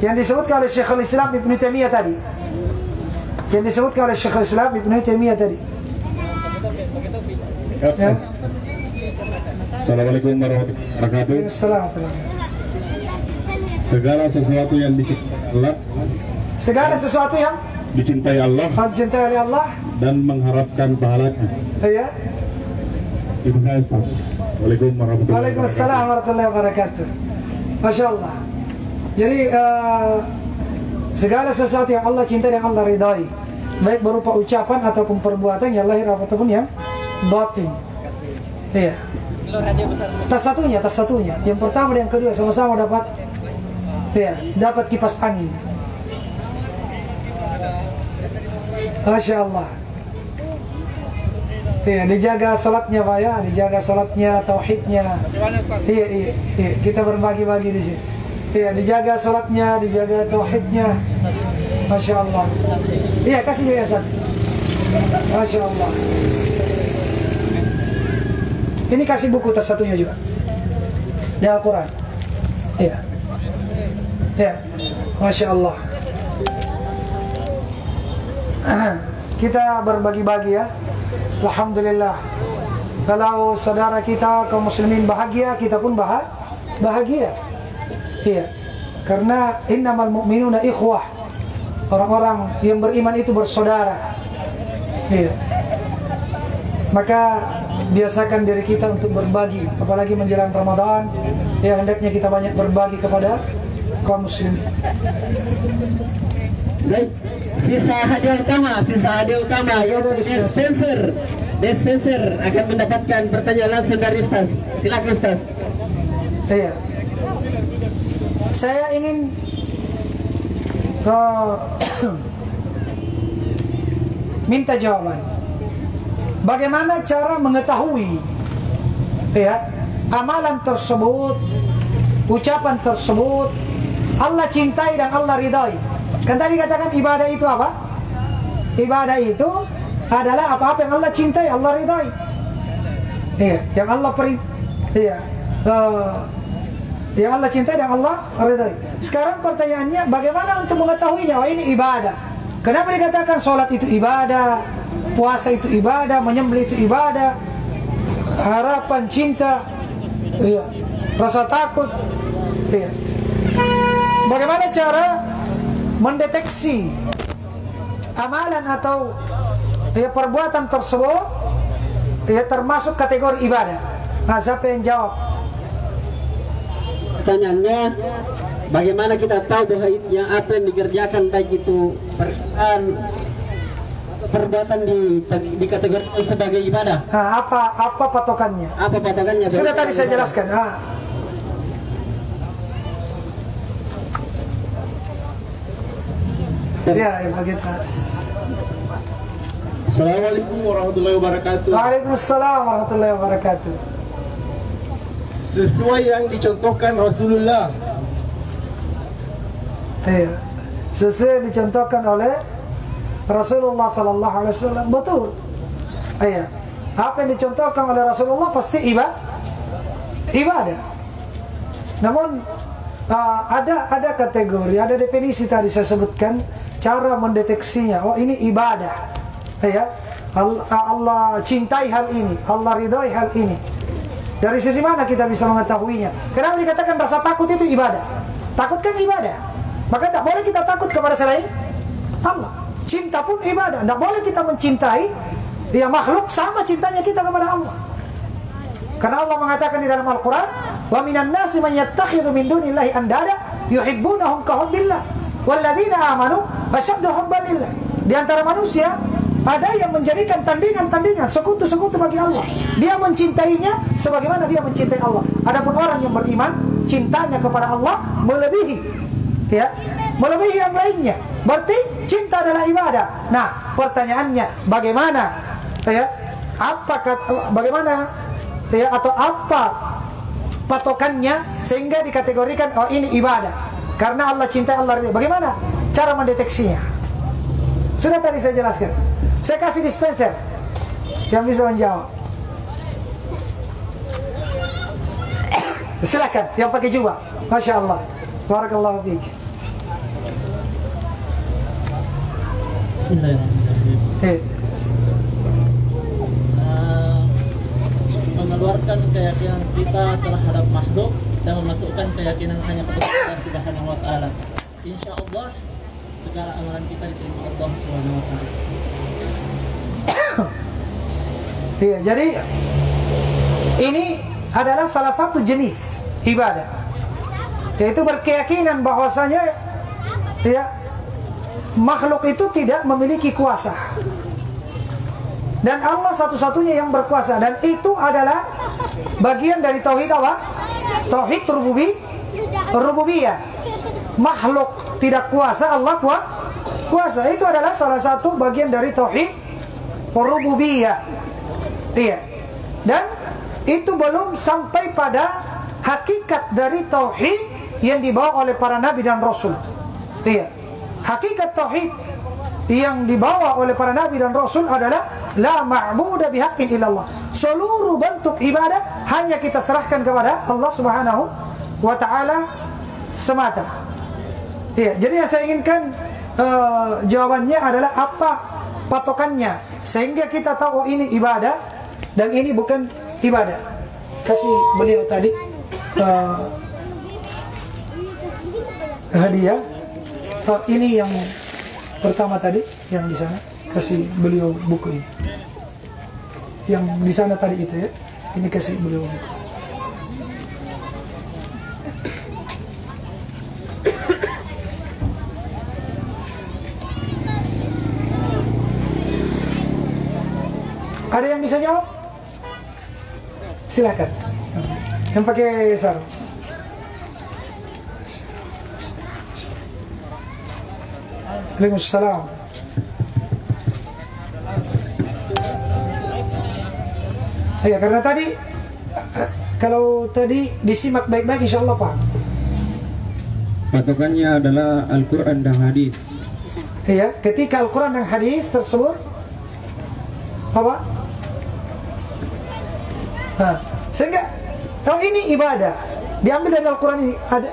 S1: yang disebutkan oleh Syekhul Islam Ibnu Taimiyah tadi. Yang disebutkan oleh Syekhul Islam Ibnu Taimiyah tadi. Ya.
S2: Assalamualaikum warahmatullahi wabarakatuh.
S1: Assalamualaikum.
S2: Segala sesuatu yang dicintai Allah,
S1: segala sesuatu yang
S2: dicintai Allah
S1: oleh Allah
S2: dan mengharapkan pahalanya.
S1: Iya.
S2: Itu saya, Ustaz. Waalaikumsalam warahmatullahi wabarakatuh.
S1: Waalaikumsalam warahmatullahi wabarakatuh. Masya Allah. Jadi segala sesuatu yang Allah cintai dan Allah ridai, baik berupa ucapan ataupun perbuatan yang lahir ataupun yang batin. Iya. Tas satunya. Yang pertama dan yang kedua sama-sama dapat, ya, dapat kipas angin. Masya Allah. Iya, dijaga sholatnya Pak ya, dijaga sholatnya, tauhidnya. Iya, kita berbagi-bagi di sini. Iya, dijaga sholatnya, dijaga tauhidnya. Masya Allah. Iya, kasih juga ya Ustaz. Masya Allah. Ini kasih buku tas satunya juga. Di Al-Quran. Iya. Iya. Masya Allah. Kita berbagi-bagi ya. Alhamdulillah. Kalau saudara kita kaum muslimin bahagia, kita pun bahagia. Iya. Karena innamal mu'minuna ikhwah. Orang-orang yang beriman itu bersaudara. Iya. Maka biasakan diri kita untuk berbagi, apalagi menjelang Ramadan. Ya, hendaknya kita banyak berbagi kepada kaum muslimin.
S3: Baik, sisa hadiah utama yaitu dispenser akan mendapatkan pertanyaan langsung dari Ustaz. Silakan Ustaz.
S1: Iya. Saya ingin minta jawaban. Bagaimana cara mengetahui ya amalan tersebut, ucapan tersebut Allah cintai dan Allah ridai? Kan tadi katakan ibadah itu apa? Ibadah itu adalah apa-apa yang Allah cintai, Allah ridai. Iya, yang Allah yang Allah cintai dan Allah ridai. Sekarang pertanyaannya, bagaimana untuk mengetahuinya? Oh, ini ibadah. Kenapa dikatakan sholat itu ibadah, puasa itu ibadah, menyembelih itu ibadah, harapan, cinta, iya, rasa takut, iya. Bagaimana cara mendeteksi amalan atau ya, perbuatan tersebut ya, termasuk kategori ibadah? Nah, siapa yang jawab?
S3: Pertanyaannya, bagaimana kita tahu bahwa yang apa yang dikerjakan baik itu perbuatan dikategorikan sebagai ibadah?
S1: Nah, apa patokannya?
S3: Apa patokannya?
S1: Sudah tadi saya jelaskan. Ya, yang bagian tas.
S2: Assalamualaikum warahmatullahi wabarakatuh.
S1: Waalaikumsalam warahmatullahi wabarakatuh.
S2: Sesuai yang dicontohkan Rasulullah.
S1: Iya. Sesuai yang dicontohkan oleh Rasulullah sallallahu alaihi wasallam, betul. Iya. Apa yang dicontohkan oleh Rasulullah pasti ibadah. Namun ada kategori, ada definisi tadi saya sebutkan, cara mendeteksinya. Oh, ini ibadah. Ya. Allah cintai hal ini, Allah ridhai hal ini. Dari sisi mana kita bisa mengetahuinya? Kenapa dikatakan rasa takut itu ibadah? Takut kan ibadah. Maka tidak boleh kita takut kepada selain Allah. Cinta pun ibadah. Tidak boleh kita mencintai ya makhluk sama cintanya kita kepada Allah. Karena Allah mengatakan di dalam Al-Quran, wa minan nasi man yattakhidhu min dunillahi andada yuhibbunahum ka hubbillah walladzina amanu asyaddu hubban lillah. Di antara manusia ada yang menjadikan tandingan-tandingan, sekutu-sekutu bagi Allah. Dia mencintainya sebagaimana dia mencintai Allah. Adapun orang yang beriman, cintanya kepada Allah melebihi yang lainnya. Berarti cinta adalah ibadah. Nah, pertanyaannya, bagaimana atau apa patokannya sehingga dikategorikan oh ini ibadah? Karena Allah cintai, Allah ridha. Bagaimana cara mendeteksinya? Sudah tadi saya jelaskan. Saya kasih dispenser yang bisa menjawab. Silakan, yang pakai jubah. Masya Allah. Barakallahu fiik.
S5: Bismillahirrahmanirrahim. Mengeluarkan keyakinan kita terhadap makhluk dan memasukkan keyakinan hanya kepada Allah Subhanahu wa taala. Insya Allah segala amalan kita diterima Allah Subhanahu wa taala.
S1: Iya, jadi ini adalah salah satu jenis ibadah, yaitu berkeyakinan bahwasanya makhluk itu tidak memiliki kuasa dan Allah satu-satunya yang berkuasa, dan itu adalah bagian dari tauhid apa? Tauhid rububiyah. Makhluk tidak kuasa, Allah kuasa. Itu adalah salah satu bagian dari tauhid rububiyah. Iya. Dan itu belum sampai pada hakikat dari tauhid yang dibawa oleh para nabi dan rasul. Iya. Hakikat tauhid yang dibawa oleh para nabi dan rasul adalah la ma'budu bihaqqin illallah. Seluruh bentuk ibadah hanya kita serahkan kepada Allah Subhanahu wa taala semata. Iya, jadi yang saya inginkan jawabannya adalah apa patokannya sehingga kita tahu ini ibadah dan ini bukan ibadah. Kasih beliau tadi hadiah. Ini yang pertama tadi yang di sana, kasih beliau buku ini. Yang di sana tadi itu ya. Ini kasih beliau buku. Ada yang bisa jawab? Silakan. Yang pakai sarung. Waalaikumsalam. Ya, karena tadi kalau tadi disimak baik-baik insyaallah Pak.
S6: Patokannya adalah Al-Quran dan hadis.
S1: Iya, ketika Al-Quran dan hadis tersebut apa? Sehingga kalau ini ibadah diambil dari Al-Quran ini ada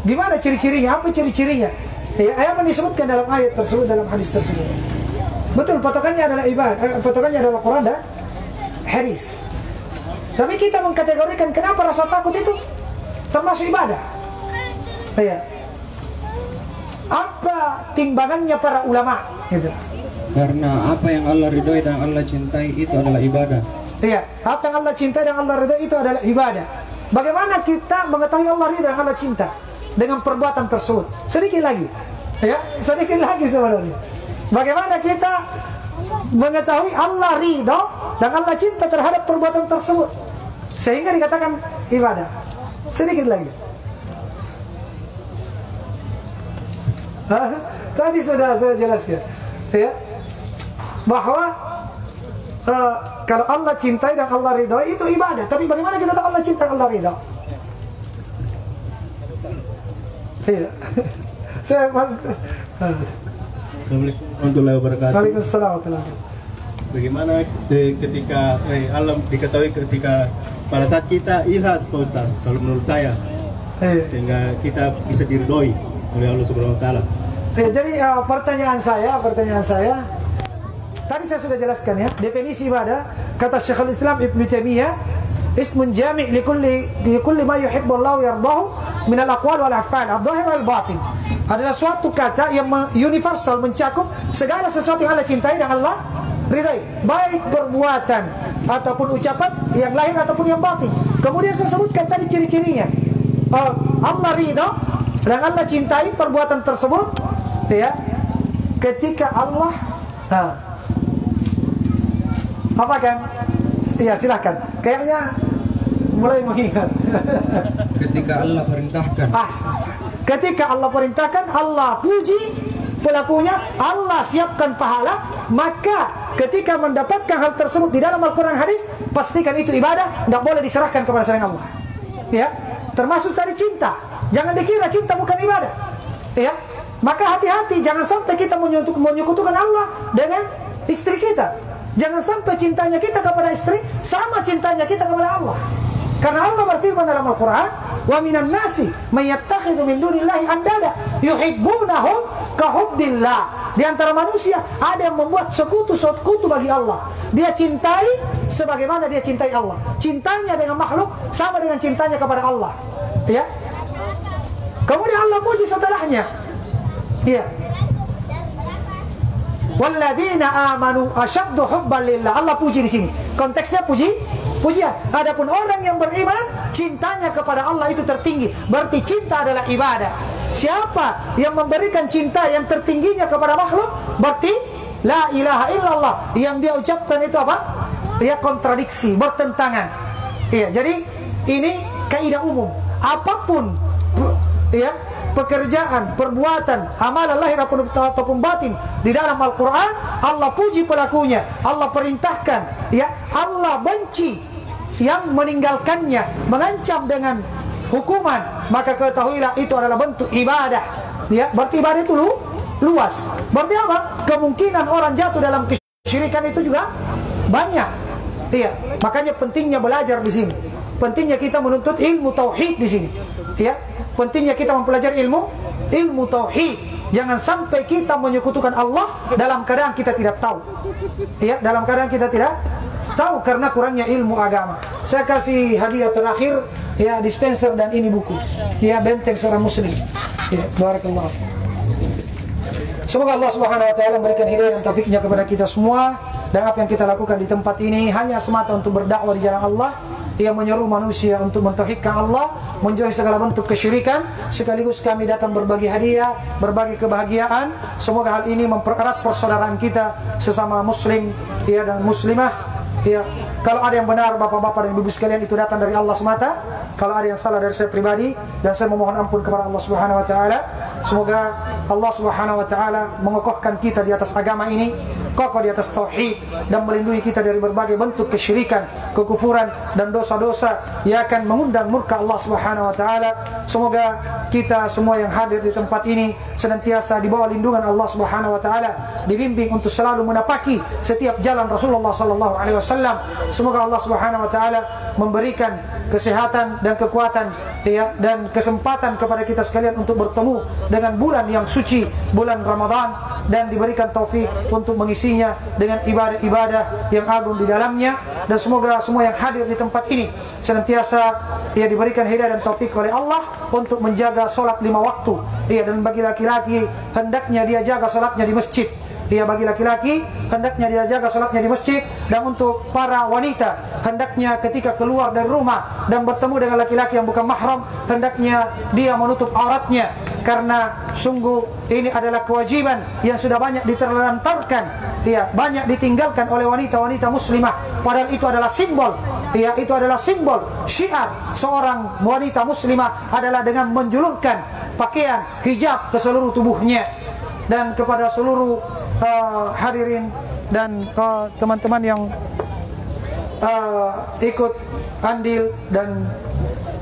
S1: gimana ciri-cirinya? Apa ciri-cirinya? Ya, apa disebutkan dalam ayat tersebut, dalam hadis tersebut. Betul, patokannya adalah ibadah, patokannya adalah Quran dan hadis. Tapi kita mengkategorikan kenapa rasa takut itu termasuk ibadah. Ya. Apa timbangannya para ulama? Gitu.
S6: Karena apa yang Allah ridhoi dan Allah cintai itu adalah ibadah.
S1: Iya, apa yang Allah cintai dan Allah ridhoi itu adalah ibadah. Bagaimana kita mengetahui Allah ridha dan Allah cinta? Dengan perbuatan tersebut. Sedikit lagi. Ya, sedikit lagi sebenarnya. Bagaimana kita mengetahui Allah ridha dan Allah cinta terhadap perbuatan tersebut sehingga dikatakan ibadah. Sedikit lagi. Tadi sudah saya jelaskan, ya, bahwa kalau Allah cintai dan Allah ridha itu ibadah. Tapi bagaimana kita tahu Allah cinta dan Allah ridha? Iya. Saya pas.
S2: Assalamualaikum warahmatullahi wabarakatuh.
S1: Waalaikumsalam warahmatullahi wabarakatuh.
S2: Bagaimana ketika alam diketahui ketika pada saat kita ikhlas Pak Ustaz, kalau menurut saya, sehingga kita bisa diridhoi oleh Allah Subhanahu wa taala.
S1: Ya, jadi pertanyaan saya tadi saya sudah jelaskan ya, definisi ibadah kata Syekhul Islam Ibnu Taimiyah, ismun jami' likulli ma yuhibbu Allah wa yardahu min al-aqwal wal af'al adh-dhahir wal batin. Adalah suatu kata yang universal, mencakup segala sesuatu yang Allah cintai dan Allah ridai, baik perbuatan ataupun ucapan yang lahir ataupun yang batin. Kemudian saya sebutkan tadi ciri-cirinya. Allah ridha dan Allah cintai perbuatan tersebut, ya. Ketika Allah apa kan? Ya, silakan. Kayaknya mulai mengingat.
S6: Ketika Allah perintahkan.
S1: Ketika Allah perintahkan, Allah puji pelakunya, Allah siapkan pahala. Maka ketika mendapatkan hal tersebut di dalam Al-Quran hadis, pastikan itu ibadah, tidak boleh diserahkan kepada selain Allah. Ya, termasuk tadi cinta. Jangan dikira cinta bukan ibadah. Ya, maka hati-hati, jangan sampai kita menyekutukan Allah dengan istri kita. Jangan sampai cintanya kita kepada istri sama cintanya kita kepada Allah. Karena Allah berfirman dalam Al-Quran, wa minan nasi may yattakhidhu min dunillahi andada yuhibbunahum ka hubbillah. Di antara manusia ada yang membuat sekutu bagi Allah. Dia cintai sebagaimana dia cintai Allah. Cintanya dengan makhluk sama dengan cintanya kepada Allah. Ya. Kemudian Allah puji setelahnya. Ya. Walladzina amanu asyaddu hubban lillah. Allah puji di sini. Konteksnya pujian. Adapun orang yang beriman, cintanya kepada Allah itu tertinggi. Berarti cinta adalah ibadah. Siapa yang memberikan cinta yang tertingginya kepada makhluk, berarti la ilaha illallah. Yang dia ucapkan itu apa? Ya, kontradiksi, bertentangan. Iya, jadi ini kaidah umum. Apapun ya pekerjaan, perbuatan, amalan lahir ataupun batin di dalam Al-Quran, Allah puji pelakunya, Allah perintahkan, ya, Allah benci yang meninggalkannya, mengancam dengan hukuman, maka ketahuilah itu adalah bentuk ibadah. Ya, berarti ibadah itu luas. Berarti apa? Kemungkinan orang jatuh dalam kesyirikan itu juga banyak. Iya, makanya pentingnya belajar di sini. Pentingnya kita menuntut ilmu tauhid di sini. Ya, pentingnya kita mempelajari ilmu tauhid. Jangan sampai kita menyekutukan Allah dalam keadaan kita tidak tahu. Ya, dalam keadaan kita tidak tahu karena kurangnya ilmu agama. Saya kasih hadiah terakhir, ya, dispenser dan ini buku. Ya, benteng seorang muslim. Ya, barakallahu. Semoga Allah Subhanahu wa taala memberikan hidayah dan taufiknya kepada kita semua, dan apa yang kita lakukan di tempat ini hanya semata untuk berdakwah di jalan Allah, yang menyeru manusia untuk mentauhidkan Allah, menjauhi segala bentuk kesyirikan, sekaligus kami datang berbagi hadiah, berbagi kebahagiaan. Semoga hal ini mempererat persaudaraan kita sesama muslim, ya, dan muslimah. Ya, kalau ada yang benar bapak-bapak dan ibu sekalian itu datang dari Allah semata. Kalau ada yang salah dari saya pribadi, dan saya memohon ampun kepada Allah Subhanahu wa taala. Semoga Allah Subhanahu wa taala mengokohkan kita di atas agama ini, kokoh di atas tauhid, dan melindungi kita dari berbagai bentuk kesyirikan, kekufuran, dan dosa-dosa yang akan mengundang murka Allah Subhanahu wa taala. Semoga kita semua yang hadir di tempat ini senantiasa di bawah lindungan Allah Subhanahu wa taala, dibimbing untuk selalu menapaki setiap jalan Rasulullah sallallahu alaihi wasallam. Semoga Allah Subhanahu wa taala memberikan kesehatan dan kekuatan, ya, dan kesempatan kepada kita sekalian untuk bertemu dengan bulan yang suci, bulan Ramadan, dan diberikan taufik untuk mengisinya dengan ibadah-ibadah yang agung di dalamnya. Dan semoga semua yang hadir di tempat ini senantiasa, ya, diberikan hidayah dan taufik oleh Allah untuk menjaga solat 5 waktu. Ya, dan bagi laki-laki hendaknya dia jaga solatnya di masjid. Ya, bagi laki-laki hendaknya dia jaga salatnya di masjid, dan untuk para wanita hendaknya ketika keluar dari rumah dan bertemu dengan laki-laki yang bukan mahram, hendaknya dia menutup auratnya, karena sungguh ini adalah kewajiban yang sudah banyak diterlantarkan, ya, banyak ditinggalkan oleh wanita-wanita muslimah, padahal itu adalah simbol, ya, itu adalah simbol syiar seorang wanita muslimah adalah dengan menjulurkan pakaian hijab ke seluruh tubuhnya. Dan kepada seluruh hadirin dan teman-teman yang ikut andil dan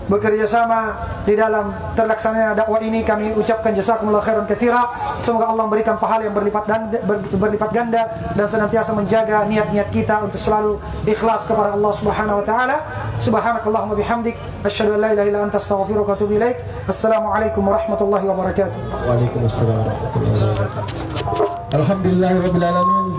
S1: bekerja sama di dalam terlaksananya dakwah ini, kami ucapkan jazakumullah khairan katsira. Semoga Allah memberikan pahala yang berlipat ganda dan senantiasa menjaga niat-niat kita untuk selalu ikhlas kepada Allah Subhanahu wa taala. Subhanakallahumma bihamdik, asyhadu an la ilaha illa anta, astaghfiruka wa atubu ilaik. Assalamualaikum warahmatullahi wabarakatuh.
S2: Waalaikumsalam warahmatullahi wabarakatuh. Alhamdulillahirabbil alamin.